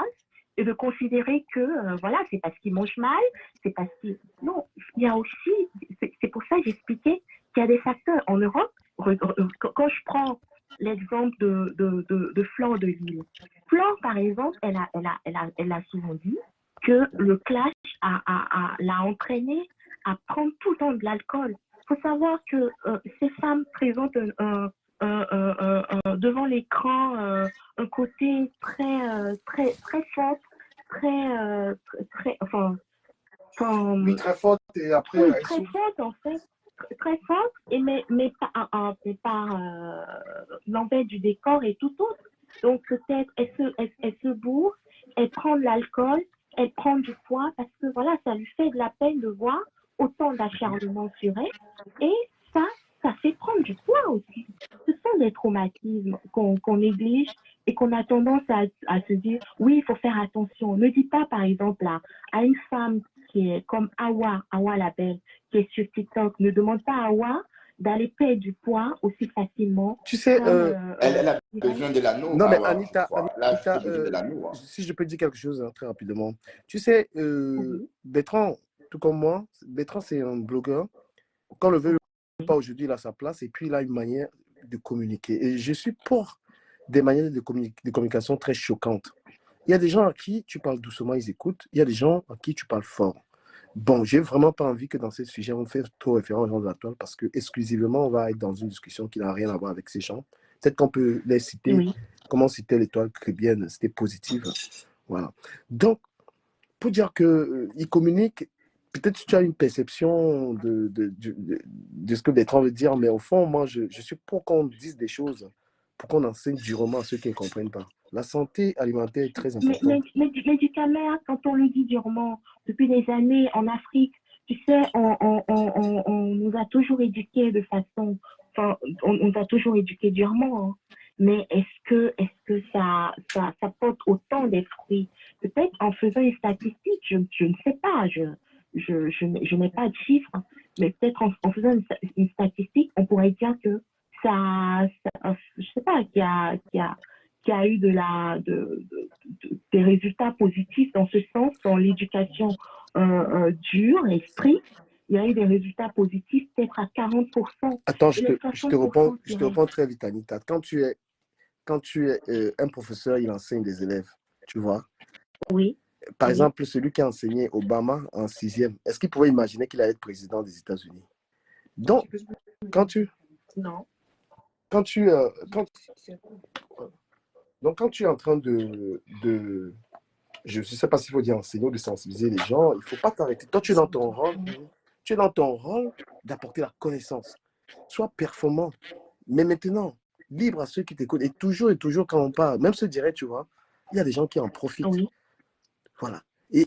et de considérer que, voilà, c'est parce qu'ils mangent mal, c'est parce qu'ils... Non, il y a aussi... C'est pour ça que j'expliquais qu'il y a des facteurs. En Europe, quand je prends l'exemple de Flore de Lille, Flore, par exemple, elle a souvent dit que le clash l'a entraînée à prendre tout le temps de l'alcool. Il faut savoir que ces femmes présentent devant l'écran un côté très fort, Oui, très forte et après, oui, elle très souffre. forte en fait, très forte, mais par l'envers du décor et tout autre. Donc peut-être elle se bourre, elle prend de l'alcool, elle prend du poids parce que voilà, ça lui fait de la peine de voir autant d'acharnement sur elle, et ça fait prendre du poids aussi. Ce sont des traumatismes qu'on néglige et qu'on a tendance à se dire, oui, il faut faire attention. Ne dis pas, par exemple, à une femme qui est comme Awa la belle, qui est sur TikTok, ne demande pas à Awa d'aller perdre du poids aussi facilement. Tu sais, Elle a besoin de l'anneau, non, mais je Anita, crois. Là, j'ai besoin de l'anneau. Hein. si je peux dire quelque chose très rapidement. Tu sais, Bertrand, tout comme moi, Bertrand, c'est un blogueur. Quand le veut pas aujourd'hui, il a sa place et puis il a une manière de communiquer. Et je suis pour des manières de communication très choquantes. Il y a des gens à qui tu parles doucement, ils écoutent. Il y a des gens à qui tu parles fort. Bon, j'ai vraiment pas envie que dans ce sujet, on fait trop référence aux gens de la toile parce que exclusivement, on va être dans une discussion qui n'a rien à voir avec ces gens. Peut-être qu'on peut les citer, Oui. comment citer l'étoile caribéenne, c'était positive. Voilà. Donc, pour dire qu'ils communiquent, peut-être que tu as une perception de ce que Bertrand veut dire, mais au fond, moi, je suis pour qu'on dise des choses, pour qu'on enseigne durement à ceux qui ne comprennent pas. La santé alimentaire est très importante. Mais du caméra, quand on le dit durement, depuis des années en Afrique, tu sais, on nous a toujours éduqués de façon, enfin, on nous a toujours éduqués durement. Hein. Mais est-ce que ça porte autant des fruits? Peut-être en faisant une statistique, je ne sais pas, je n'ai pas de chiffres, mais peut-être en faisant une statistique, on pourrait dire que je sais pas, qu'il y a eu des résultats positifs dans ce sens, dans l'éducation dure et stricte. Il y a eu des résultats positifs peut-être à 40%. Attends, Et les 60%, je te réponds très vite, Anita. Quand tu es un professeur, il enseigne des élèves, tu vois. Oui. Par exemple, celui qui a enseigné Obama en 6e, est-ce qu'il pouvait imaginer qu'il allait être président des États-Unis? Donc, quand tu... Non. Quand tu es en train je ne sais pas s'il faut dire enseigner ou de sensibiliser les gens, il ne faut pas t'arrêter. Toi, tu es dans ton rôle, d'apporter la connaissance. Sois performant. Mais maintenant, libre à ceux qui t'écoutent. Et toujours quand on parle, même ce direct, tu vois, il y a des gens qui en profitent. Oui. Voilà. Et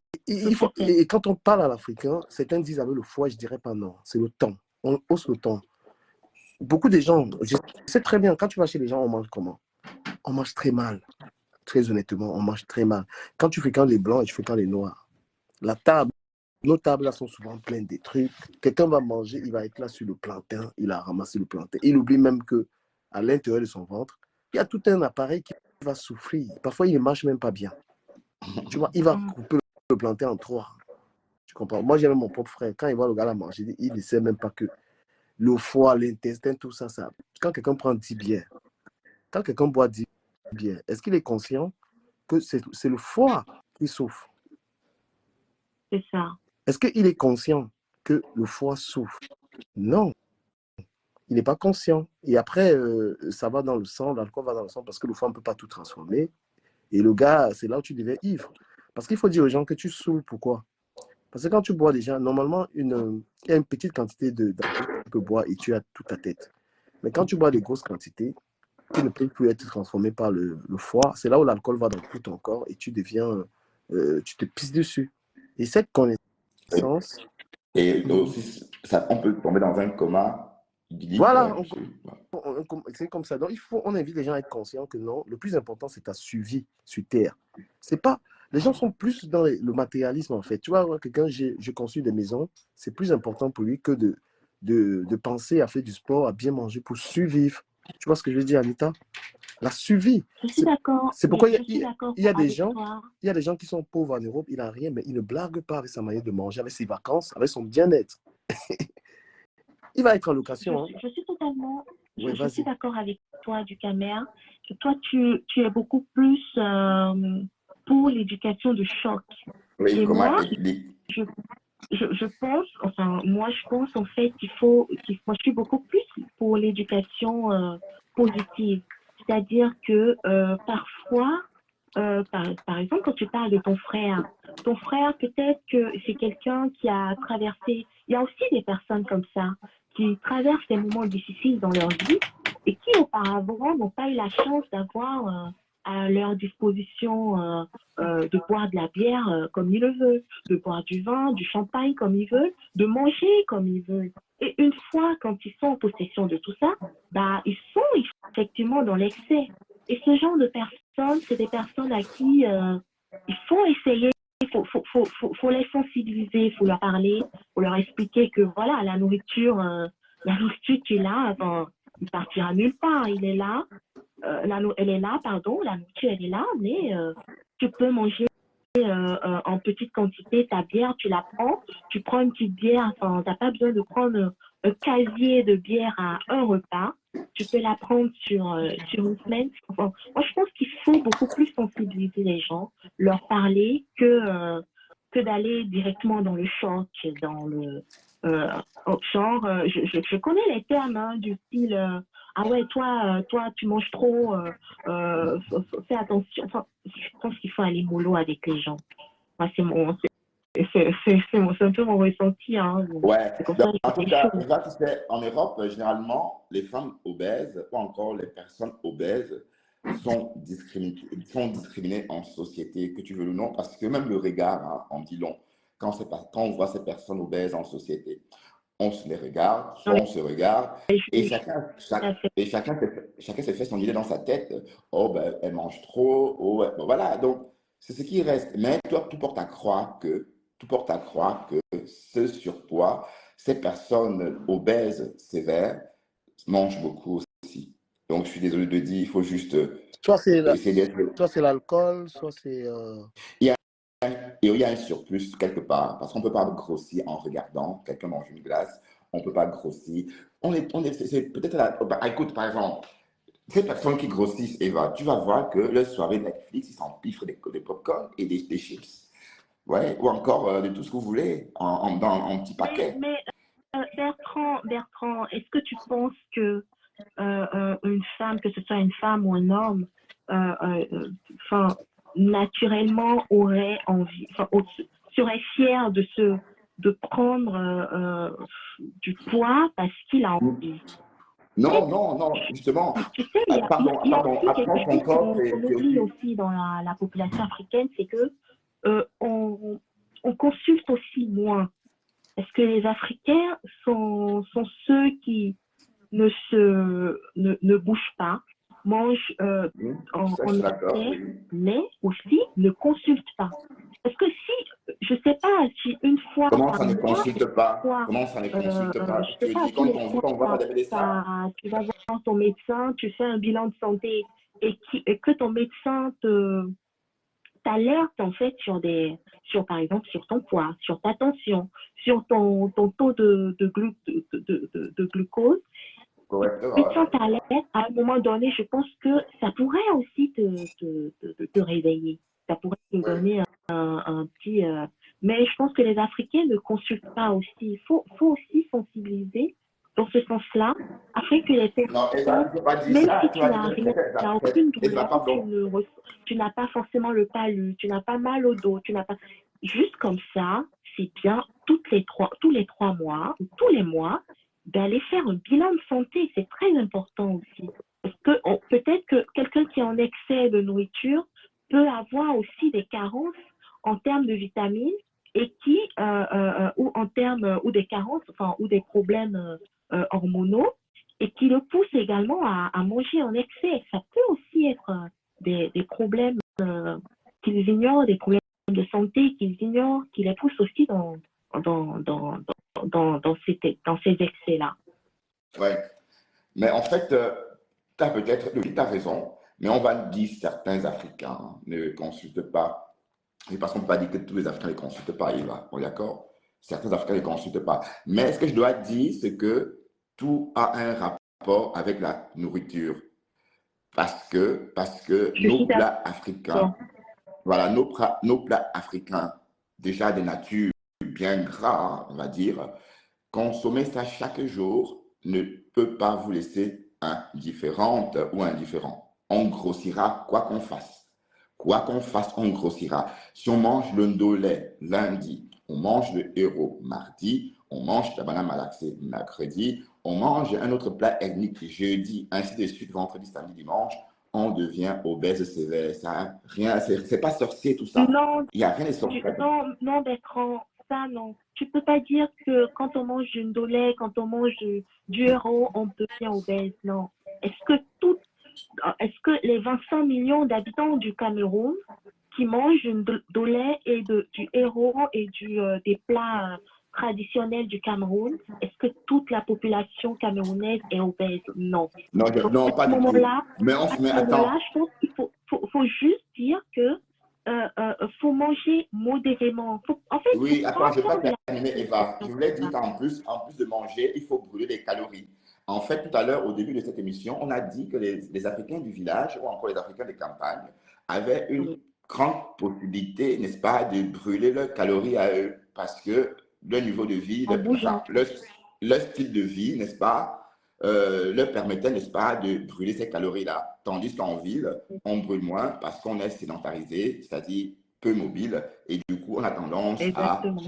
quand on parle à l'Africain, certains disent avec le foie, je ne dirais pas non. C'est le temps. On hausse le temps. Beaucoup de gens, je sais très bien, quand tu vas chez les gens, on mange comment? On mange très mal. Très honnêtement, on mange très mal. Quand tu fréquentes les blancs et tu fréquentes les noirs, nos tables là sont souvent pleines de trucs. Quelqu'un va manger, il va être là sur le plantain, il a ramassé le plantain. Il oublie même que à l'intérieur de son ventre, il y a tout un appareil qui va souffrir. Parfois, il ne marche même pas bien. Tu vois, il va couper le plantain en trois. Tu comprends? Moi, j'ai même mon propre frère. Quand il voit le gars là manger, il ne sait même pas que le foie, l'intestin, tout ça, ça. Quand quelqu'un prend 10 bières, quand quelqu'un boit 10 bières, est-ce qu'il est conscient que c'est le foie qui souffre? C'est ça. Est-ce qu'il est conscient que le foie souffre? Non. il n'est pas conscient. Et après, ça va dans le sang, l'alcool va dans le sang parce que le foie ne peut pas tout transformer. Et le gars, c'est là où tu deviens ivre. Parce qu'il faut dire aux gens que tu saoules. Pourquoi? Parce que quand tu bois déjà, normalement, il y a une petite quantité d'alcool que tu peux boire et tu as toute ta tête. Mais quand tu bois des grosses quantités qui ne peuvent plus être transformées par le foie, c'est là où l'alcool va dans tout ton corps et tu deviens, tu te pisses dessus. Et cette connaissance, Et aussi, ça, on peut tomber dans un coma idyllique. voilà, Ouais, c'est comme ça. Donc, on invite les gens à être conscients que non, le plus important, c'est ta survie sur Terre. C'est pas, les gens sont plus dans le matérialisme, en fait. Tu vois, quelqu'un, je construis des maisons, c'est plus important pour lui que de penser à faire du sport, à bien manger pour survivre. Tu vois ce que je veux dire, Anita? La survie. Je suis d'accord, C'est mais pourquoi je suis d'accord il y a des avec gens, toi. il y a des gens qui sont pauvres en Europe, il n'a rien, mais il ne blague pas avec sa manière de manger, avec ses vacances, avec son bien-être. Il va être en location. Je suis totalement, Oui, je suis vas-y. d'accord avec toi, Ducamer. Toi, tu es beaucoup plus pour l'éducation de choc. oui, Et coma moi, éthylique. je pense, enfin, moi, je pense en fait moi, je suis beaucoup plus pour l'éducation positive. C'est-à-dire que parfois, par exemple, quand tu parles de ton frère, peut-être que c'est quelqu'un qui a traversé, il y a aussi des personnes comme ça, qui traversent des moments difficiles dans leur vie et qui auparavant n'ont pas eu la chance d'avoir à leur disposition de boire de la bière comme ils le veulent, de boire du vin, du champagne comme ils veulent, de manger comme ils veulent. Et une fois, quand ils sont en possession de tout ça, bah, ils sont effectivement dans l'excès. Et ce genre de personnes, c'est des personnes à qui il faut essayer, faut les sensibiliser, il faut leur parler, il faut leur expliquer que voilà, la nourriture qui est là, enfin, il partira nulle part, il est là, elle est là, pardon, la nourriture elle est là, mais tu peux manger en petite quantité ta bière, tu prends une petite bière, enfin, t'as pas besoin de prendre un casier de bière à un repas, tu peux la prendre sur une semaine. Enfin, moi, je pense qu'il faut beaucoup plus sensibiliser les gens, leur parler que d'aller directement dans le choc, dans le genre, je connais les termes hein, du style ah ouais, toi, tu manges trop, fais attention. Enfin, je pense qu'il faut aller mollo avec les gens. Moi, c'est un peu mon ressenti. Hein. Ouais, C'est comme donc, ça que en je tout vois les cas, choses. tu vois, tu sais, en Europe, généralement, les femmes obèses ou encore les personnes obèses sont discriminées en société, que tu veux ou non, parce que même le regard hein, en dit long. Quand on voit ces personnes obèses en société, on se les regarde, Dans soit on se regarde, les et juges, tout à fait. chacun se fait son idée dans sa tête. Oh, ben, elle mange trop, oh, ouais, bon, voilà, donc c'est ce qui reste. Mais toi, tout porte à croire que ce surpoids, ces personnes obèses sévères mangent beaucoup aussi. Donc, je suis désolé de dire, il faut juste Soit c'est essayer d'être. soit c'est l'alcool, soit c'est... Il y a, il y a un surplus quelque part, parce qu'on ne peut pas grossir en regardant quelqu'un manger une glace, on ne peut pas grossir. C'est peut-être écoute, par exemple, ces personnes qui grossissent, Eva, tu vas voir que leur soirée Netflix, ils s'empiffrent des pop-corn et des chips. Ouais, ou encore de tout ce que vous voulez en petit paquet. Mais Bertrand, est-ce que tu penses que une femme, que ce soit une femme ou un homme, enfin, naturellement aurait envie, enfin, serait fier de prendre du poids parce qu'il a envie. Non, non, non, justement. Tu sais, il y a aussi quelque Apprends ton chose corps, qu'on c'est oublie aussi. aussi dans la population africaine, c'est que on consulte aussi moins. Parce que les Africains sont ceux qui ne bougent pas, mangent Ça, je en suis d'accord, excès, oui. mais aussi ne consultent pas. Parce que si, je sais pas, si une fois Comment par ça ne mois, consulte pas? fois, Comment ça ne consulte pas? je Tu sais veux pas, dire tous qu'on les consulte, mois, on voit pas des médecins? tu vas voir ton médecin, tu fais un bilan de santé et que ton médecin t'alerte en fait par exemple, sur ton poids, sur ta tension, sur ton taux de glucose. Correctement, Et ouais. sans t'alerte, à un moment donné, je pense que ça pourrait aussi te réveiller. Ça pourrait te donner un petit... Mais je pense que les Africains ne consultent pas aussi. Il faut aussi sensibiliser dans ce sens-là, afin que les Non, personnes, Eva, tu ne peux pas dire même ça. si Tu tu vas n'as dire rien, tu n'as que aucune Eva, douleur, pardon. tu n'as pas forcément le palud, tu n'as pas mal au dos, tu n'as pas... Juste comme ça, c'est bien tous les 3 mois, ou tous les mois, d'aller faire un bilan de santé. C'est très important aussi. Parce que peut-être que quelqu'un qui est en excès de nourriture peut avoir aussi des carences en termes de vitamines et qui, ou en termes, ou des carences, enfin, ou des problèmes hormonaux, et qui le poussent également à manger en excès. Ça peut aussi être des problèmes qu'ils ignorent, des problèmes de santé qu'ils ignorent, qui les poussent aussi dans, dans, dans ces excès-là. Ouais. Mais en fait, tu as peut-être, oui, tu as raison, mais on va dire certains Africains ne consultent pas. Et parce qu'on ne peut pas dire que tous les Africains ne consultent pas, Eva. Bon, d'accord? Certains Africains ne consultent pas. Mais ce que je dois dire, c'est que tout a un rapport avec la nourriture. Parce que Je suis nos plats d'accord. africains, voilà, nos plats africains, déjà de nature bien gras, on va dire, consommer ça chaque jour ne peut pas vous laisser indifférente ou indifférent. On grossira quoi qu'on fasse. Quoi qu'on fasse, on grossira. Si on mange le ndolé lundi, on mange le héros mardi, on mange tabana malaxé mercredi, on mange un autre plat ethnique jeudi, ainsi de suite, vendredi, samedi, dimanche, on devient obèse sévère. Ça, rien, c'est pas sorcier tout ça. Non, Il n'y a rien de sorcier. non, Bertrand, ça non. Tu peux pas dire que quand on mange du ndolé, quand on mange du héros, on devient obèse. Non. Est-ce que est-ce que les 25 millions d'habitants du Cameroun qui mangent du ndolé et du héros et des plats traditionnels du Cameroun, est-ce que toute la population camerounaise est obèse? Non. Non, Donc, non, pas du tout. Mais, à mais ce moment-là, attends, je pense qu'il faut juste dire que faut manger modérément. En fait, il oui, faut attends, pas je ne vais faire de pas la terminer, Eva. Je voulais dire en plus de manger, il faut brûler les calories. En fait, tout à l'heure, au début de cette émission, on a dit que les Africains du village ou encore les Africains des campagnes avaient une grande possibilité, n'est-ce pas, de brûler leurs calories à eux parce que leur niveau de vie, en bougeant. leur style de vie, n'est-ce pas, leur permettait, n'est-ce pas, de brûler ces calories-là. Tandis qu'en ville, on brûle moins parce qu'on est sédentarisé, c'est-à-dire peu mobile, et du coup, on a tendance à Exactement.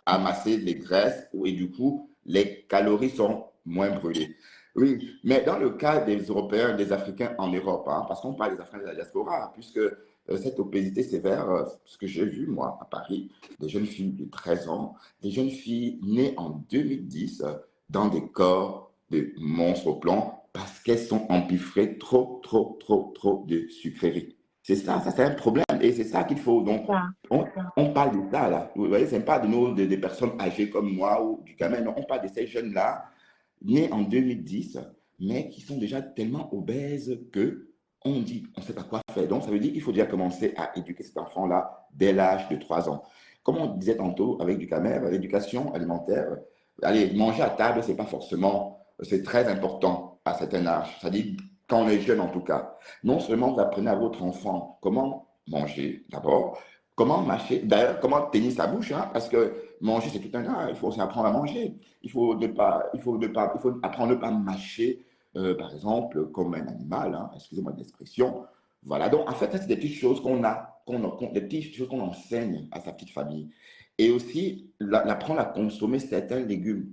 amasser les graisses, et du coup, les calories sont moins brûlées. Oui, mais dans le cas des Européens, des Africains en Europe, hein, parce qu'on parle des Africains de la diaspora, puisque cette obésité sévère, ce que j'ai vu, moi, à Paris, des jeunes filles de 13 ans, des jeunes filles nées en 2010 dans des corps de monstres au plan parce qu'elles sont empiffrées trop de sucreries. C'est ça, c'est un problème et c'est ça qu'il faut. Donc, Ça, on, ça. on parle de ça là. Vous voyez, ce n'est pas des personnes âgées comme moi ou du gamin. Non, on parle de ces jeunes-là, nés en 2010, mais qui sont déjà tellement obèses que on dit, on ne sait pas quoi faire. Donc, ça veut dire qu'il faut déjà commencer à éduquer cet enfant-là dès l'âge de 3 ans. Comme on disait tantôt avec du Camer, l'éducation alimentaire, allez, manger à table, c'est pas forcément, c'est très important à certain âge. C'est-à-dire quand on est jeune en tout cas. Non seulement vous apprenez à votre enfant comment manger d'abord, comment mâcher, d'ailleurs comment tenir sa bouche, hein, parce que manger c'est tout un art, il faut aussi apprendre à manger. Il faut apprendre à ne pas mâcher, par exemple, comme un animal, hein, excusez-moi de l'expression. Voilà, donc en fait, ça, c'est des petites choses des petites choses qu'on enseigne à sa petite famille. Et aussi, l'apprendre à consommer certains légumes.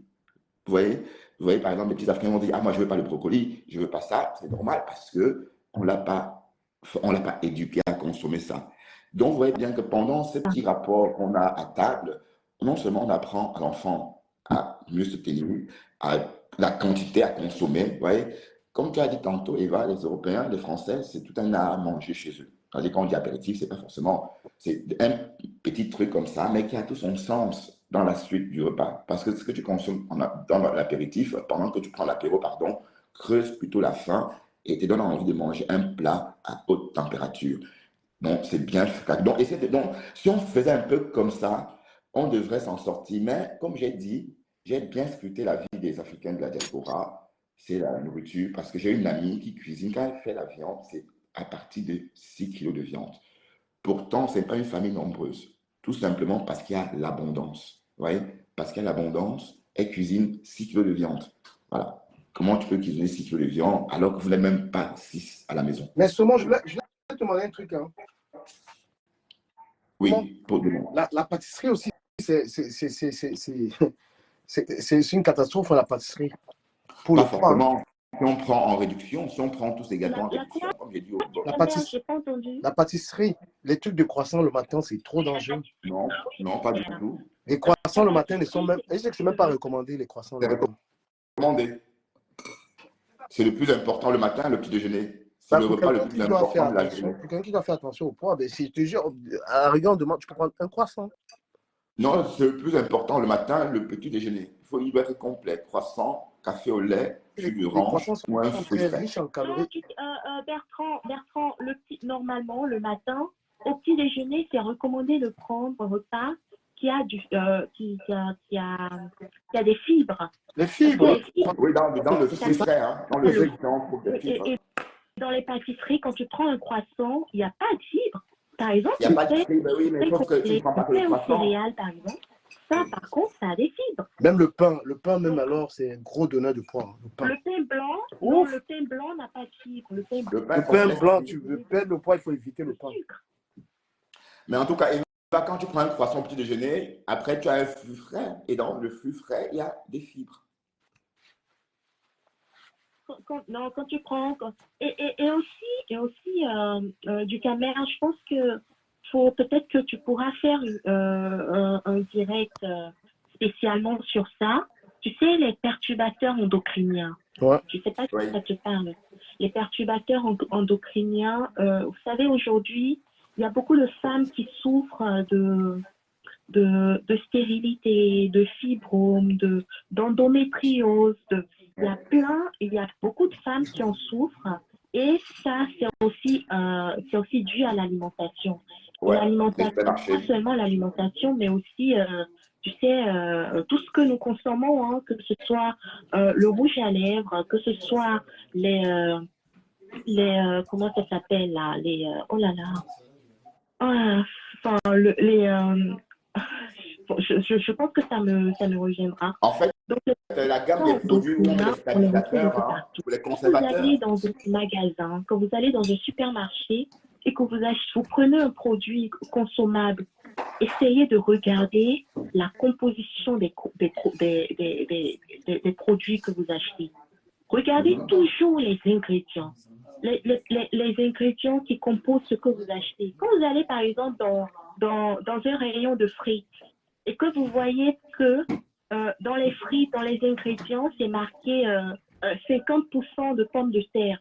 Vous voyez, vous voyez, par exemple, les petits Africains vont dire, ah, moi, je ne veux pas le brocoli, je ne veux pas ça. C'est normal parce qu'on l'a pas éduqué à consommer ça. Donc, vous voyez bien que pendant ce petit rapport qu'on a à table, non seulement on apprend à l'enfant à mieux se tenir, à la quantité à consommer, vous voyez. Comme tu as dit tantôt, Eva, les Européens, les Français, c'est tout un art à manger chez eux. Tandis quand on dit apéritif, c'est pas forcément, c'est un petit truc comme ça, mais qui a tout son sens dans la suite du repas. Parce que ce que tu consommes dans l'apéritif, pendant que tu prends l'apéro, pardon, creuse plutôt la faim et te donne envie de manger un plat à haute température. Donc, c'est bien. Donc, si on faisait un peu comme ça, on devrait s'en sortir. Mais comme j'ai dit, j'ai bien scruté la vie des Africains de la diaspora. C'est la nourriture. Parce que j'ai une amie qui cuisine. Quand elle fait la viande, c'est à partir de 6 kilos de viande. Pourtant, ce n'est pas une famille nombreuse. Tout simplement parce qu'il y a l'abondance. Vous voyez? Parce qu'il y a l'abondance, elle cuisine 6 kilos de viande. Voilà. Comment tu peux cuisiner 6 kilos de viande alors que vous n'êtes même pas 6 à la maison? Mais seulement, je vais te demander un truc. Hein. Oui, pour demain. La pâtisserie aussi, c'est une catastrophe, la pâtisserie. Pour Pas le poids. Hein. forcément. Si on prend en réduction, si on prend tous ces gâteaux en La réduction, quoi? comme j'ai dit J'ai pas entendu. La pâtisserie, les trucs de croissant le matin, c'est trop dangereux. non, non, pas du tout. Les croissants le matin, ils sont même. Je sais que c'est même pas recommandé, les croissants le C'est matin. recommandé. C'est le plus important le matin, le petit déjeuner. C'est Bah, le pour repas le quelqu'un plus qui doit faire important de la attention, journée. pour quelqu'un qui doit faire attention au poids, ben, si je te jure, à la rigueur, on demande, tu peux prendre un croissant. Non, c'est le plus important le matin, le petit déjeuner. Il faut y être complet. Croissant, café au lait, jus Les d'orange croissants ou un sont fruit très frais. riches en Non, calories. Bertrand, normalement, le matin, au petit déjeuner, c'est recommandé de prendre un repas qui a des fibres. Les Parce que fibres, les fibres, Oui, dans le c'est fruit ça. frais, hein, dans le le- fruit, on trouve des fibres. et dans les pâtisseries, quand tu prends un croissant, il n'y a pas de fibres. Par exemple, Il n'y a pas de fibres, oui, mais sauf que tu ne prends pas que le pain aux croissant. céréales, par exemple, ça, par contre, ça a des fibres. Même le pain même alors, c'est un gros donneur de poids. Hein, le pain. Le pain blanc, non, Ouf. le pain blanc n'a pas de fibres. Le pain Le pain Le pain complet, blanc, c'est tu veux perdre le poids, il faut éviter le pain. sucre. mais en tout cas, quand tu prends un croissant au petit déjeuner, après tu as un fruit frais. Et dans le fruit frais, il y a des fibres. Quand tu prends. Et aussi du camère, je pense que peut-être que tu pourras faire un direct spécialement sur ça. Tu sais, les perturbateurs endocriniens. Ouais. Je ne sais pas si Oui. ça te parle. Les perturbateurs endocriniens, vous savez, aujourd'hui, il y a beaucoup de femmes qui souffrent de stérilité, de fibrome, d'endométriose. Il y a beaucoup de femmes qui en souffrent. Et ça, c'est aussi dû à l'alimentation. Ouais, L'alimentation, pas seulement l'alimentation, mais aussi, tu sais, tout ce que nous consommons, hein, que ce soit le rouge à lèvres, que ce soit comment ça s'appelle là, oh là là, enfin, je pense que ça me reviendra. En fait, Donc, la gamme des produits où on met les stabilisateurs, hein, ou les quand vous conservateurs. allez dans un magasin, quand vous allez dans un supermarché et que vous prenez un produit consommable, essayez de regarder la composition des produits que vous achetez. Regardez toujours les ingrédients. Les ingrédients qui composent ce que vous achetez. Quand vous allez, par exemple, dans un rayon de frites et que vous voyez que dans les frites, dans les ingrédients, c'est marqué 50% de pommes de terre,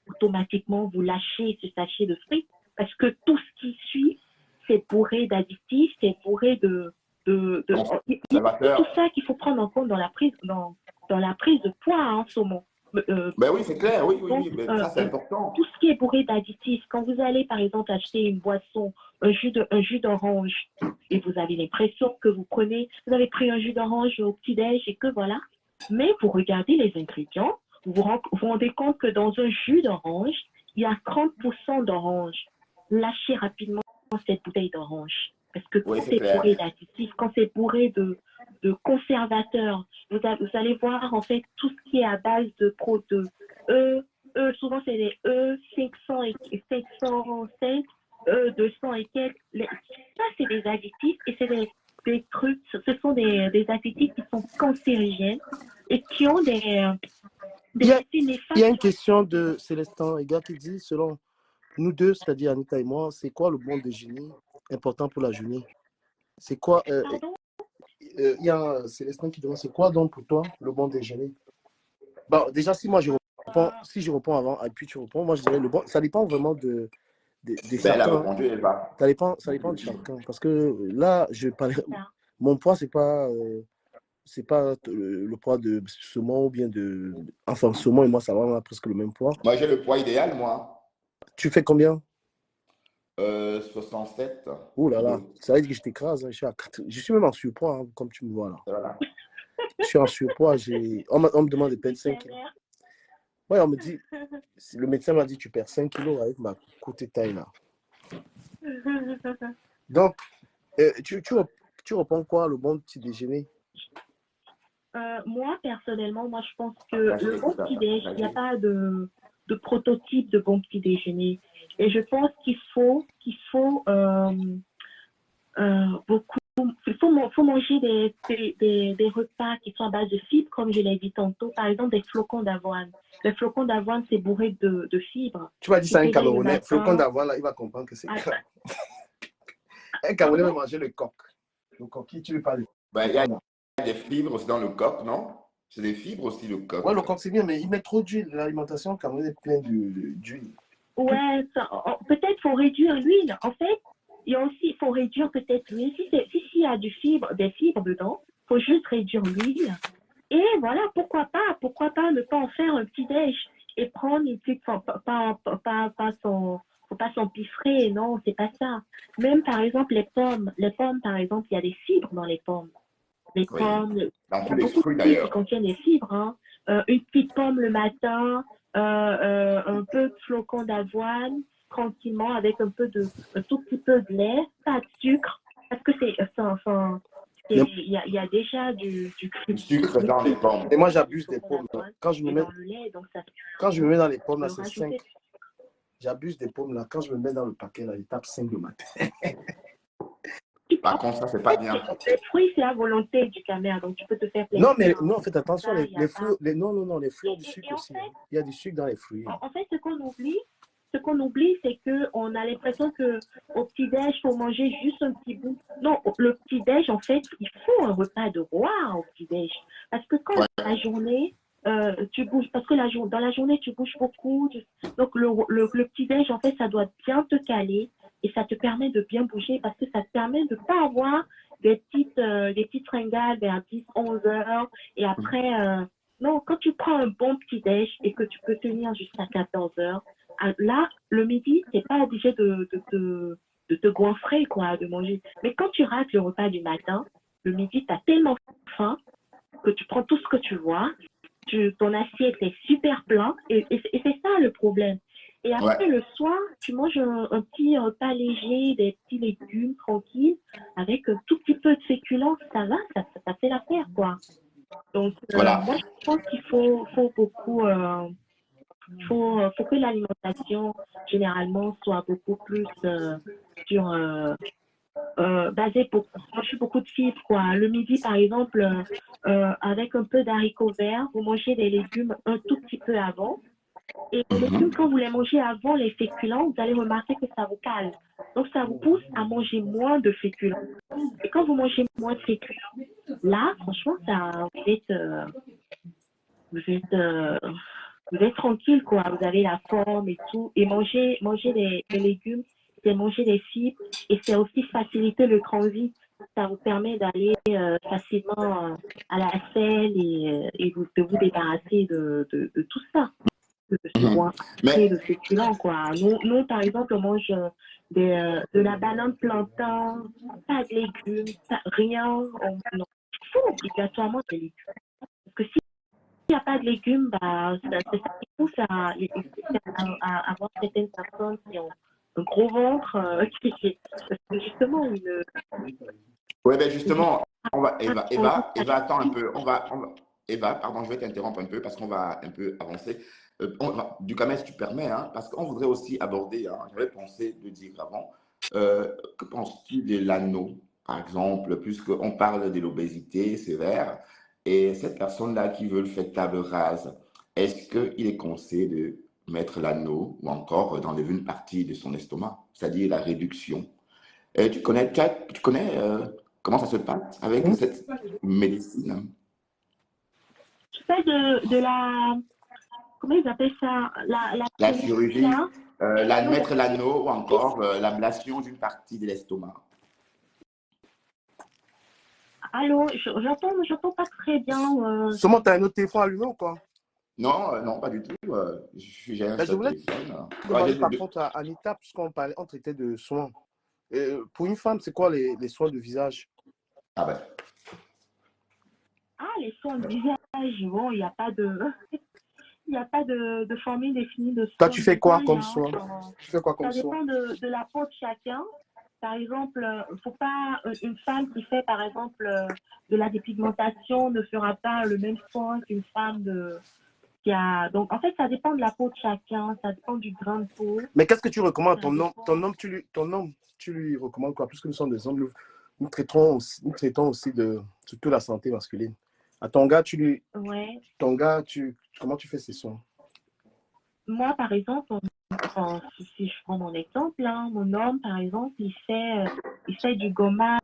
automatiquement, vous lâchez ce sachet de frites parce que tout ce qui suit, c'est bourré d'additifs, c'est bourré il y a tout ça qu'il faut prendre en compte dans la prise de poids en ce moment. Ben oui, c'est clair, oui, mais ça c'est important. Tout ce qui est bourré d'additifs, quand vous allez par exemple acheter une boisson, un jus d'orange, et vous avez l'impression que vous avez pris un jus d'orange au petit-déj et que voilà, mais vous regardez les ingrédients, vous rendez compte que dans un jus d'orange, il y a 30% d'orange. Lâchez rapidement cette bouteille d'orange. Parce que quand c'est bourré d'additifs, quand c'est bourré de conservateurs, vous allez voir en fait tout ce qui est à base de souvent c'est les E500 et 507, E200 et quelques. Ça, c'est des additifs et c'est des trucs, ce sont des additifs qui sont cancérigènes et qui ont des effets néfastes. Il y a une question de Célestin Ega qui dit, selon nous deux, c'est-à-dire Anita et moi, c'est quoi le bon déjeuner important pour la journée? C'est quoi Pardon? Il y a Célestin qui demande, c'est quoi donc pour toi le bon déjeuner? Bon, déjà, si je réponds avant, et puis tu réponds, moi je dirais le bon, ça dépend vraiment de chacun. Elle a répondu, Eva. Ça dépend de chacun. Parce que là, mon poids, c'est pas le poids de saumon ou bien de. Enfin, saumon et moi, ça va, on a presque le même poids. Moi, j'ai le poids idéal, moi. Tu fais combien? 67. Oh là là, ça veut dire que je t'écrase. Hein. Je suis même en surpoids, hein, comme tu me vois là. Voilà. Je suis en surpoids. On me demande de perdre 5 kilos. Ouais, on me dit, le médecin m'a dit, tu perds 5 kilos avec ma courte taille là. Donc, tu réponds quoi, le bon petit déjeuner? Moi, personnellement, moi, je pense que Là, je le bon t'écoute, petit-déj, il n'y a vas-y. pas de prototype de bon petit-déjeuner. Et je pense qu'il faut beaucoup. Il faut manger des repas qui sont à base de fibres, comme je l'ai dit tantôt. Par exemple, des flocons d'avoine. Les flocons d'avoine, c'est bourré de fibres Tu vas dire qui ça à un t'éveillent le Camerounais, flocon matin. d'avoine, là, il va comprendre que c'est Ah, grave. Un Camerounais va pardon? manger le coq. Le coquille, tu lui parles de Ben, il y flocon a d'avoine. des fibres aussi dans le coq, non? C'est des fibres aussi, le Ouais, coq. le coq, c'est bien, mais il met trop d'huile. L'alimentation camerounaise est pleine d'huile. Ouais, peut-être faut réduire l'huile. En fait, il faut réduire peut-être l'huile. S'il y a des fibres dedans, faut juste réduire l'huile. Et voilà, pourquoi pas ne pas en faire un petit déj et prendre une petite, enfin, faut pas s'empiffrer, non, c'est pas ça. Même par exemple les pommes par exemple, il y a des fibres dans les pommes. Les Oui. pommes, Dans il y tous a les beaucoup de fruits, fruits qui d'ailleurs. contiennent des fibres, hein. Une petite pomme le matin, un peu de flocons d'avoine, tranquillement, avec un tout petit peu de lait, pas de sucre, parce que Mais, il y a déjà du Du sucre dans les glucide pommes. mais moi, dans les j'abuse des flocons pommes, là. d'avoine et dans le lait, donc ça Quand je me mets dans les pommes, là, peut c'est rajouter. 5. J'abuse des pommes, là. Quand je me mets dans le paquet, là, je tape 5 le matin. Tu Par prends, contre, ça, c'est pas bien. les fruits, c'est à volonté du camère, donc tu peux te faire Non, plaisir, mais hein. non, faites attention, Ça, il y a les pas. fruits, non, non, non, les fruits ont du Et sucre en aussi, hein. fait, Il y a du sucre dans les fruits. En fait, ce qu'on oublie, c'est qu'on a l'impression que au petit-déj, il faut manger juste un petit bout. Non, le petit-déj, en fait, il faut un repas de roi au petit-déj. Parce que quand Ouais. la journée, tu bouges, parce que dans la journée, tu bouges beaucoup. Donc, le petit-déj, en fait, ça doit bien te caler et ça te permet de bien bouger parce que ça te permet de ne pas avoir des petites fringales vers 10, 11 heures et après, non, quand tu prends un bon petit-déj et que tu peux tenir jusqu'à 14 heures, là, le midi, tu n'es pas obligé de te goinfrer, quoi, de manger. Mais quand tu rates le repas du matin, le midi, tu as tellement faim que tu prends tout ce que tu vois, ton assiette est super plein et c'est ça le problème. Et après, Ouais. le soir, tu manges un petit repas léger, des petits légumes tranquilles, avec un tout petit peu de féculents, ça va, ça fait l'affaire, quoi. Donc, Voilà. moi, je pense qu'il faut beaucoup, faut que l'alimentation, généralement, soit beaucoup plus sur, basée pour manger beaucoup de fibres, quoi. Le midi, par exemple, avec un peu d'haricots verts, vous mangez des légumes un tout petit peu avant. Et les légumes, quand vous les mangez avant les féculents, vous allez remarquer que ça vous cale. Donc, ça vous pousse à manger moins de féculents. Et quand vous mangez moins de féculents, là, franchement, vous êtes tranquille, quoi. Vous avez la forme et tout. Et manger les légumes, c'est manger les fibres. Et c'est aussi faciliter le transit. Ça vous permet d'aller facilement à la selle et de vous débarrasser de tout ça, de ce goinfrer Mais, de féculents, quoi. Nous, par exemple, on mange de la banane plantain, pas de légumes, rien. Non. Il faut obligatoirement des légumes. Parce que s'il n'y a pas de légumes, bah, c'est ça qui pousse à avoir certaines personnes qui ont un gros ventre, parce que justement, ouais, ben justement, envie Eva, attends un peu. Eva, pardon, je vais t'interrompre un peu parce qu'on va un peu avancer. Du coup, si tu permets, hein, parce qu'on voudrait aussi aborder, hein, j'avais pensé de dire avant, que penses-tu de l'anneau, par exemple, puisqu'on parle de l'obésité sévère, et cette personne-là qui veut le faire table rase, est-ce qu'il est conseillé de mettre l'anneau ou encore d'enlever une partie de son estomac, c'est-à-dire la réduction? Tu connais comment ça se passe avec Hum? cette médecine? tu fais de la, comment ils appellent ça, la La chirurgie, chirurgie, là. Non, mettre l'anneau ou encore l'ablation d'une partie de l'estomac. allô, j'entends pas très bien. Seulement, tu as un autre téléphone allumé ou quoi? Non, non, pas du tout. J'ai un Ben, je seul voulais téléphone. Ouais, demander par contre à Anita, puisqu'on parlait, on traitait de soins. Pour une femme, c'est quoi les soins de visage? Ah ben, Les soins de visage, bon, il n'y a pas de, il n'y a pas de formule définie de Toi, soins tu de fais quoi visage, comme hein. soin? Tu fais quoi comme Ça soin? dépend de la peau de chacun. Par exemple, faut pas une femme qui fait par exemple de la dépigmentation ne fera pas le même soin qu'une femme qui a. Donc en fait, ça dépend de la peau de chacun, ça dépend du grain de peau. Mais qu'est-ce que tu recommandes? Ça Ton homme, dépend. ton homme, tu lui recommandes quoi? Puisque nous sommes des hommes, nous traitons aussi de surtout la santé masculine. À ton gars, Ouais. comment tu fais ses soins? Moi, par exemple, enfin, si je prends mon exemple, hein, mon homme, par exemple, il fait du gommage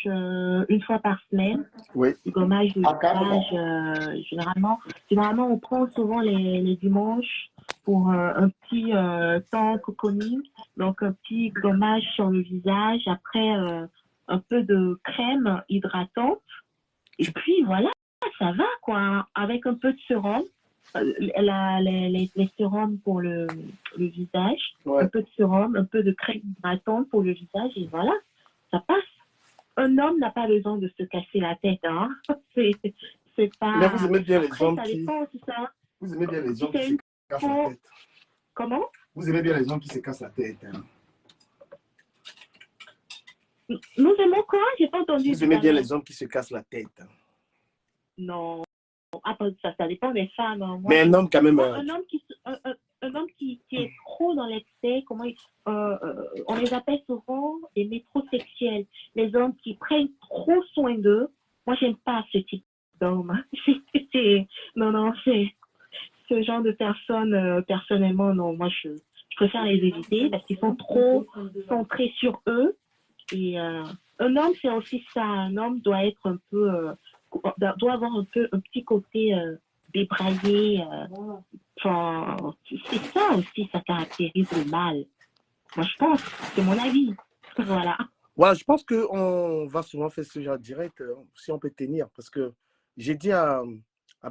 une fois par semaine. Oui. Du gommage de Ah, visage, carrément. généralement, on prend souvent les dimanches pour un petit temps cocooning, donc un petit gommage sur le visage, après un peu de crème hydratante, et puis voilà, ça va quoi, avec un peu de sérum, les sérums pour le visage, Ouais. un peu de sérum, un peu de crème hydratante pour le visage, et voilà, ça passe. Un homme n'a pas besoin de se casser la tête, hein. C'est Mais vous pas. aimez bien les Après, hommes ça qui, dépend aussi ça. vous aimez bien les Si hommes qui c'est se une cassent la peau, tête. comment? Vous aimez bien les hommes qui se cassent la tête. Hein. Nous aimons quoi? J'ai pas entendu Vous tout aimez à bien l'heure. les hommes qui se cassent la tête. Hein. Non. Ah, ça dépend des femmes, hein. Mais un homme quand même. Moi, un homme qui est trop dans l'excès, on les appelle souvent des métrosexuels. Les hommes qui prennent trop soin d'eux. Moi, j'aime pas ce type d'homme. Non, c'est ce genre de personnes, personnellement, non, moi, je préfère les éviter parce qu'ils sont trop centrés sur eux. Et un homme, c'est aussi ça. Un homme doit être un peu, doit avoir un petit côté débraillé. Enfin, c'est ça aussi, ça caractérise le mal. Moi, je pense, c'est mon avis. Voilà. Voilà, je pense qu'on va souvent faire ce genre de direct si on peut tenir. Parce que j'ai dit à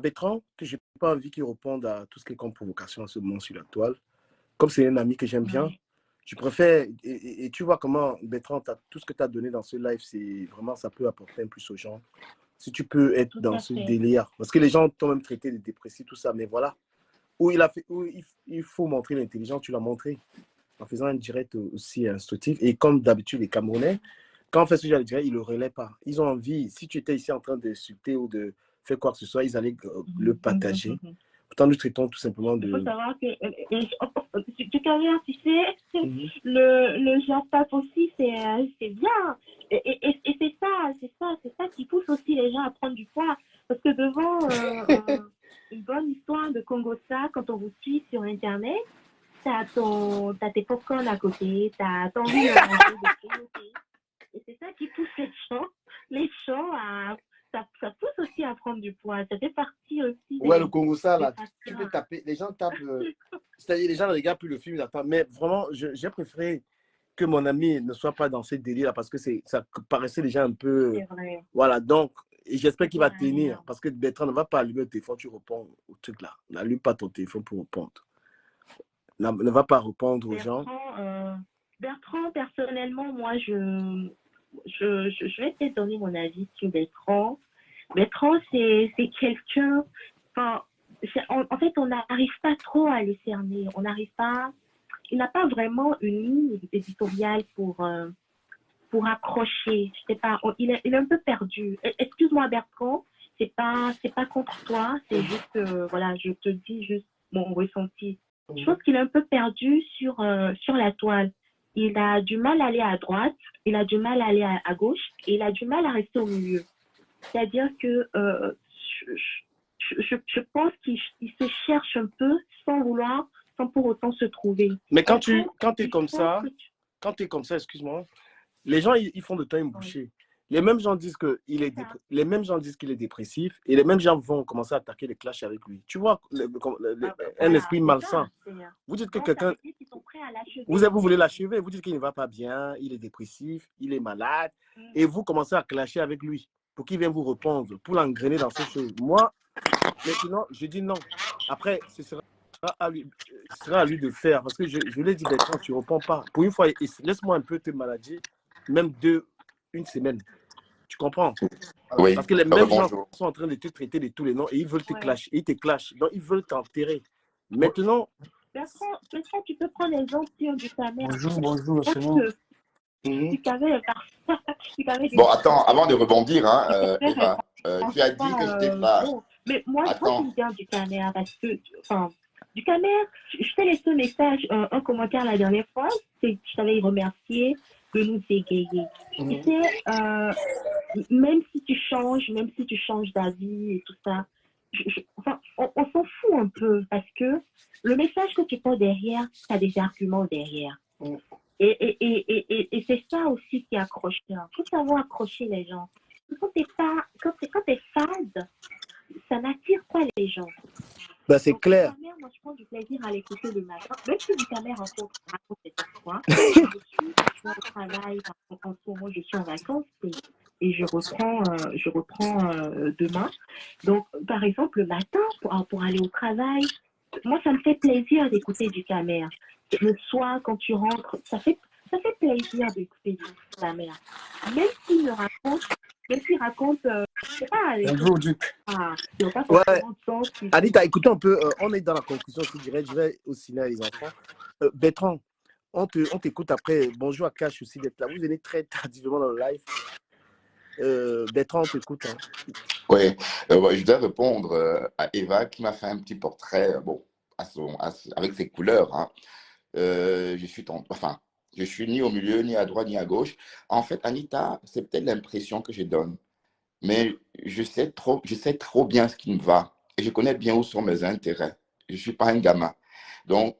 Bertrand que je n'ai pas envie qu'il réponde à tout ce qui est comme provocation en ce moment sur la toile. Comme c'est un ami que j'aime bien, Ouais. je préfère. Et tu vois comment, Bertrand, tout ce que tu as donné dans ce live, c'est vraiment, ça peut apporter un plus aux gens. Si tu peux être Tout dans à ce fait. délire. Parce que les gens t'ont même traité de dépressif, tout ça. Mais voilà. Où il faut montrer l'intelligence, tu l'as montré. En faisant un direct aussi instructif. Et comme d'habitude, les Camerounais, quand on fait ce genre de direct, ils ne le relaient pas. Ils ont envie, si tu étais ici en train d'insulter ou de faire quoi que ce soit, ils allaient le partager. Pourtant, nous traitons tout simplement de... Il faut savoir que du carrière, tu sais, le genre pape aussi, c'est bien. Et c'est ça qui pousse aussi les gens à prendre du poids. Parce que devant une bonne histoire de Congo-Ça, quand on vous suit sur Internet, t'as tes popcorn à côté, t'as envie de manger des trucs. Et c'est ça qui pousse les gens à. Ça pousse aussi à prendre du poids. Ça fait partie aussi Ouais, le Congo, ça, des là, tu peux facteurs. taper. Les gens tapent. C'est-à-dire, les gens ne regardent plus le film, ils attendent. Mais vraiment, j'ai préféré que mon ami ne soit pas dans ce délire-là parce que ça paraissait déjà un peu. C'est vrai. Voilà, donc, et j'espère qu'il va Ouais, tenir. Parce que Bertrand ne va pas allumer le téléphone, tu réponds au truc là. N'allume pas ton téléphone pour répondre. Ne va pas répondre aux gens. Bertrand, personnellement, moi, je vais peut-être donner mon avis sur Bertrand. Bertrand, c'est quelqu'un. Enfin, en fait, on n'arrive pas trop à le cerner. On n'arrive pas. Il n'a pas vraiment une ligne éditoriale pour accrocher. Je sais pas. Il est un peu perdu. Excuse-moi, Bertrand. C'est pas contre toi. C'est juste, voilà, je te dis juste mon ressenti. Je pense qu'il est un peu perdu sur la toile. Il a du mal à aller à droite, il a du mal à aller à gauche, et il a du mal à rester au milieu. C'est-à-dire que je pense qu'il se cherche un peu sans pour autant se trouver. Mais quand tu es comme ça, excuse-moi, les gens, ils font de toi une bouchée. Les mêmes gens disent qu'il est dépressif et les mêmes gens vont commencer à attaquer les clashs avec lui. Tu vois, un esprit malsain. Vous dites que quelqu'un... Vous voulez l'achever, vous dites qu'il ne va pas bien, il est dépressif, il est malade, et vous commencez à clasher avec lui pour qu'il vienne vous répondre, pour l'engrainer dans ces choses. Moi, maintenant, je dis non. Après, ce sera à lui de faire, parce que je l'ai dit, Bertrand, tu ne réponds pas. Pour une fois, laisse-moi un peu te maladier, même une semaine. Tu comprends? Oui. Parce que les mêmes gens sont en train de te traiter de tous les noms et ils veulent te clasher. Ils te clashent. Donc, ils veulent t'enterrer. Maintenant... Bertrand, tu peux prendre l'exemple du ta mère. Bonjour, c'est moi. Du camer, du camer, Bon, attends, avant de rebondir, hein, Eva, tu as dit pas, que j'étais pas. bon. Mais moi Attends, j'aime bien du camer parce que, enfin, du camer, je t'ai laissé un message, un commentaire la dernière fois, je t'avais remercié de nous égayer. Tu sais, même si tu changes d'avis et tout ça, enfin, on s'en fout un peu parce que le message que tu portes derrière, tu as des arguments derrière. Et c'est ça aussi qui est accrocheur. Il faut savoir accrocher les gens. Quand t'es fade, ça n'attire pas les gens. Bah, c'est Donc, clair. Ducamer, moi, je prends du plaisir à l'écouter le matin. Même si Ducamer raconte cette fois, je suis franchement au travail. En ce moment, je suis en vacances et je reprends demain. Donc, par exemple, le matin, pour aller au travail, moi, ça me fait plaisir d'écouter Ducamer. Le soir, quand tu rentres, ça fait plaisir d'écouter Ducamer. Même s'il raconte, je sais pas, il n'y a pas Ouais, forcément de sens. Anita, écoutez un peu, on est dans la conclusion, je dirais, je vais au cinéma, les enfants. Bertrand, on t'écoute après. Bonjour à Cash aussi d'être là. Vous venez très tardivement dans le live. Bertrand, on t'écoute. Hein. ouais, ouais, je dois répondre à Eva qui m'a fait un petit portrait, bon, avec ses couleurs. Hein. Enfin, je suis ni au milieu, ni à droite, ni à gauche. En fait, Anita, c'est peut-être l'impression que je donne, mais je sais trop bien ce qui me va et je connais bien où sont mes intérêts. Je ne suis pas un gamin. Donc,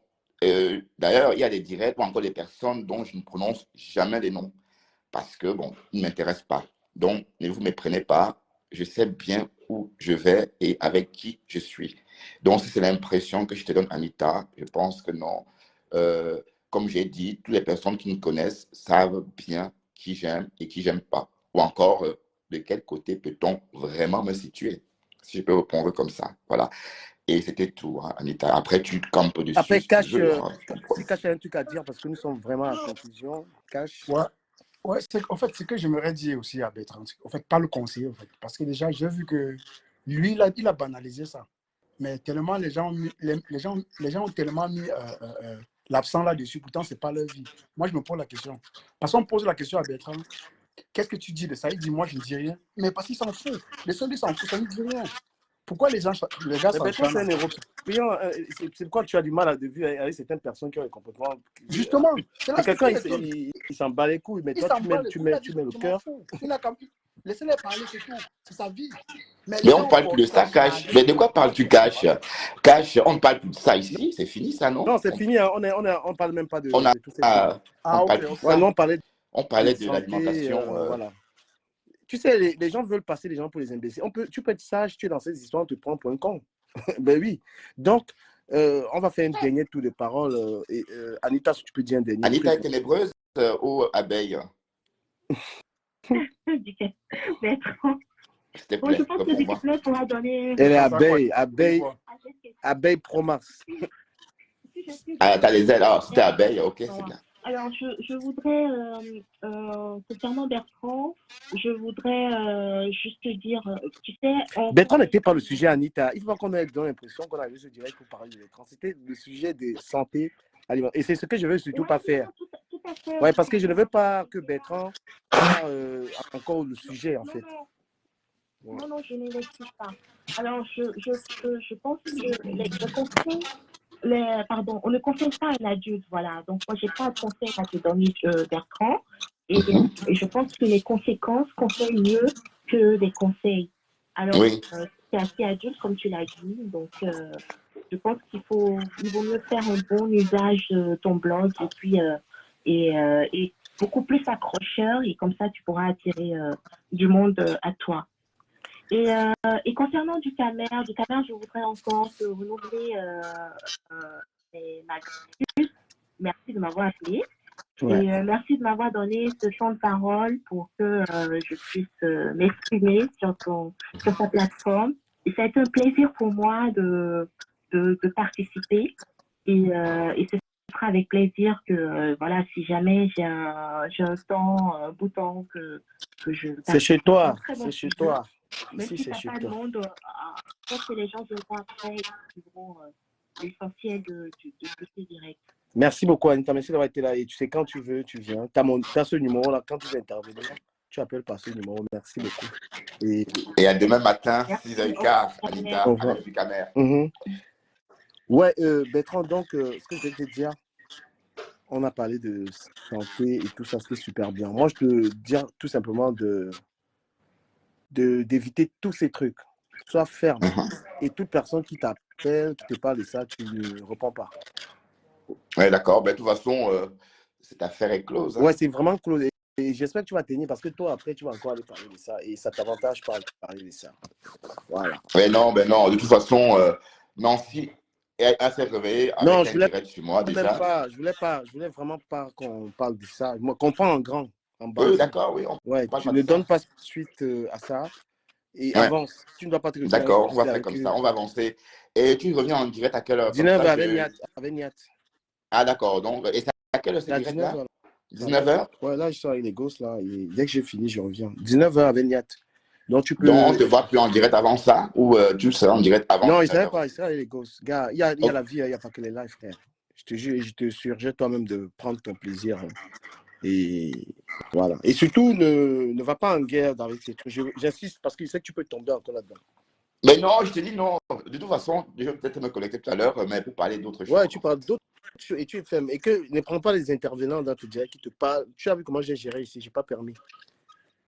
d'ailleurs, il y a des directs ou encore des personnes dont je ne prononce jamais les noms parce que, bon, ils ne m'intéressent pas. Donc, ne vous méprenez pas. Je sais bien où je vais et avec qui je suis. Donc, si c'est l'impression que je te donne, Anita, je pense que non. Euh, Comme j'ai dit, toutes les personnes qui me connaissent savent bien qui j'aime et qui j'aime pas. Ou encore, de quel côté peut-on vraiment me situer? Si je peux répondre comme ça. Voilà. Et c'était tout, hein, Anita. Après, tu campes dessus Après, si tu Cash, veux. Hein. si Cash a un truc à dire, parce que nous sommes vraiment à la conclusion. Cash. Ouais, ouais, en fait, ce que j'aimerais dire aussi à Bertrand, en fait, pas le conseiller, en fait, parce que déjà, j'ai vu que lui, il a banalisé ça. Mais tellement les gens ont tellement mis l'accent là-dessus, pourtant, c'est pas leur vie. Moi, je me pose la question. Parce qu'on pose la question à Bertrand, qu'est-ce que tu dis de ça? Il dit, moi, je ne dis rien. Mais parce qu'il s'en fout. Les seuls qui s'en foutent, ça ne dit rien. Pourquoi les gars Mais Bertrand, c'est s'enchaînent? un Européen. C'est pourquoi tu as du mal à de vue avec certaines personnes qui ont des comportements. Justement, c'est là Quelqu'un, que il s'en bat les couilles, mais il toi, s'en tu bat mets, les tu couilles, mets, tu mets le cœur. Laissez-les parler, c'est tout. C'est sa vie. Mais les Mais on gens ne parle plus de ça, Cash. Mais de quoi parles-tu, Cash? Cash, on ne parle plus de ça ici. C'est fini, ça, non? Non, c'est fini. Hein. On parle même pas On a, de tous ces trucs. on Ah, ok, parle plus de ok. Ouais, ça. nous, on parlait On de parlait de santé. l'alimentation. Voilà. Tu sais, les gens veulent passer les gens pour les imbéciles. Tu peux être sage, tu es dans ces histoires, on te prend pour un con. Ben oui. Donc, on va faire un dernier tour de parole. Anita, si tu peux dire un dernier Anita est truc. ténébreuse ou abeille? Bertrand. S'il te Bon, je plaît, pense que réponds-moi. Ducamer pourra donner. Elle est Ça va quoi? abeille Pro Mars. Ah, t'as les ailes. Ah, c'était abeille. Ok, c'est Voilà. bien. Alors, je voudrais, concernant Bertrand, je voudrais juste te dire, tu sais, Bertrand n'était pas le sujet, Anita. Il faut pas qu'on ait l'impression qu'on avait ce direct pour parler de Bertrand. C'était le sujet de santé alimentaire. Et c'est ce que je veux surtout pas faire. Tout à fait. Ouais, parce que je ne veux pas que Bertrand soit encore le sujet, en fait. Non, je n'investis pas. Alors, je pense que les conseils, on ne conseille pas à un adulte, voilà. Donc, moi, j'ai pas de conseil à te donner, Bertrand. Et je pense que les conséquences conseillent mieux que des conseils. Alors, Oui. c'est assez adulte, comme tu l'as dit. Donc, je pense il vaut mieux faire un bon usage de ton blog et puis, et beaucoup plus accrocheur. Et comme ça, tu pourras attirer du monde à toi. Et concernant Ducamer, je voudrais encore te renouveler ma gratitude. Merci de m'avoir appelé. Ouais. Et merci de m'avoir donné ce temps de parole pour que je puisse m'exprimer sur ta plateforme. Et ça a été un plaisir pour moi de participer. Et ce sera avec plaisir que, voilà, si jamais j'ai un temps, un bout de temps que je... C'est chez toi, très bon c'est chez sujet. toi. Même Ici, si c'est ça chez pas de toi. monde, je pense que les gens viendront après et suivront l'essentiel de ce direct. Merci beaucoup, Anita. Merci d'avoir été là. Et tu sais, quand tu veux, tu viens. Tu as ce numéro-là. Quand tu veux intervenir, tu appelles par ce numéro. Merci beaucoup. Et à demain matin, Merci. 6h15, Anita, Au à revoir. l'Institut Camer. Ouais, Bertrand, donc, ce que je vais te dire, on a parlé de santé et tout ça, c'était super bien. Moi, je te dis tout simplement d'éviter tous ces trucs. Sois ferme. Et toute personne qui t'appelle, qui te parle de ça, tu ne réponds pas. Ouais, d'accord. Ben, de toute façon, cette affaire est close. Hein. Ouais, c'est vraiment close. Et j'espère que tu vas tenir parce que toi, après, tu vas encore aller parler de ça. Et ça t'avantage pas de parler de ça. Voilà. Mais non, ben non. De toute façon, Nancy, elle s'est réveillée Non, avec un direct sur moi même déjà. pas. Je voulais vraiment pas qu'on parle de ça. Moi, qu'on parle en grand, en bas. Oui, d'accord, oui. Ouais, parle tu pas ne de ça. donnes pas suite à ça. Et Ouais. avance. Tu ne dois pas te retrouver D'accord, on va faire avec comme eux. ça. On va avancer. Et tu reviens en direct à quelle heure? Comme 19h ça, avec Niat. Ah, d'accord. Donc, et c'est à quelle heure ce À direct là? 19h. 19h? Ouais, là, je sors avec les gosses, là. Et dès que j'ai fini, je reviens. 19h avec Niat. Donc, tu peux. Donc, on ne te voit plus en direct avant ça? Ou tu seras en direct avant Non, il ne 19h? savait pas. Il serait avec les gosses. Gars, il y a la vie, il n'y a pas que les lives, frère. Je te jure, je te suggère toi-même de prendre ton plaisir. Et voilà. Et surtout, ne va pas en guerre avec ces trucs. J'insiste parce que je sais que tu peux tomber encore là-dedans. Mais non, je te dis non. De toute façon, je vais peut-être me connecter tout à l'heure, mais pour parler d'autres choses. Ouais, tu parles d'autres choses et tu es ferme. Et que ne prends pas les intervenants dans ton direct qui te parlent. Tu as vu comment j'ai géré ici, je n'ai pas permis.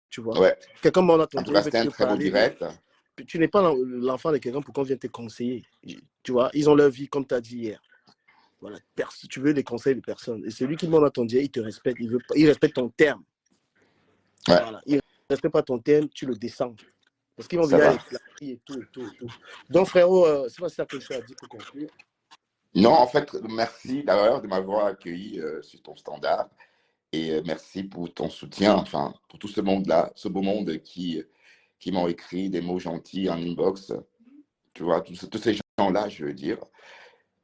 Tu vois. Ouais. Quelqu'un m'en a En tout entendu, cas, il veut c'était un te très beau parler. direct. Tu n'es pas l'enfant de quelqu'un pour qu'on vienne te conseiller. Tu vois, ils ont leur vie, comme tu as dit hier. Voilà. Tu veux les conseils de personne. Et celui qui m'en a entendu, il te respecte. Il respecte ton terme. Ouais. Voilà. Il ne respecte pas ton terme, tu le descends. Parce qu'ils vont Ça venir va. avec la vie et tout, et tout, et tout. Donc, frérot, c'est pas ça que je as dit pour conclure. Non, en fait, merci d'ailleurs de m'avoir accueilli sur ton standard. Et merci pour ton soutien, enfin, pour tout ce monde-là, ce beau monde qui m'ont écrit des mots gentils en inbox. Tu vois, tous ces gens-là, je veux dire.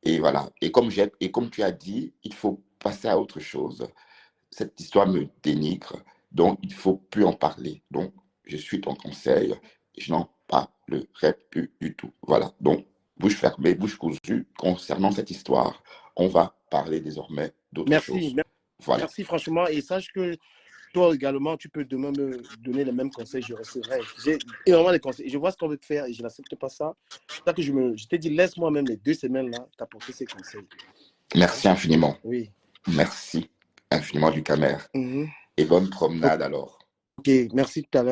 Et voilà. Et comme tu as dit, il faut passer à autre chose. Cette histoire me dénigre, donc il ne faut plus en parler. Donc, je suis ton conseil, je n'en parlerai plus du tout. Voilà. Donc, bouche fermée, bouche cousue, concernant cette histoire, on va parler désormais d'autre chose. Voilà. Merci, franchement. Et sache que toi également, tu peux demain me donner les mêmes conseils, je recevrai. J'ai énormément de conseils. Je vois ce qu'on veut te faire et je n'accepte pas ça. C'est ça que je t'ai dit, laisse-moi même les 2 semaines là t'apporter ces conseils. Merci infiniment. Oui. Merci infiniment du Camer. Et bonne promenade alors. Ok, merci tout à l'heure.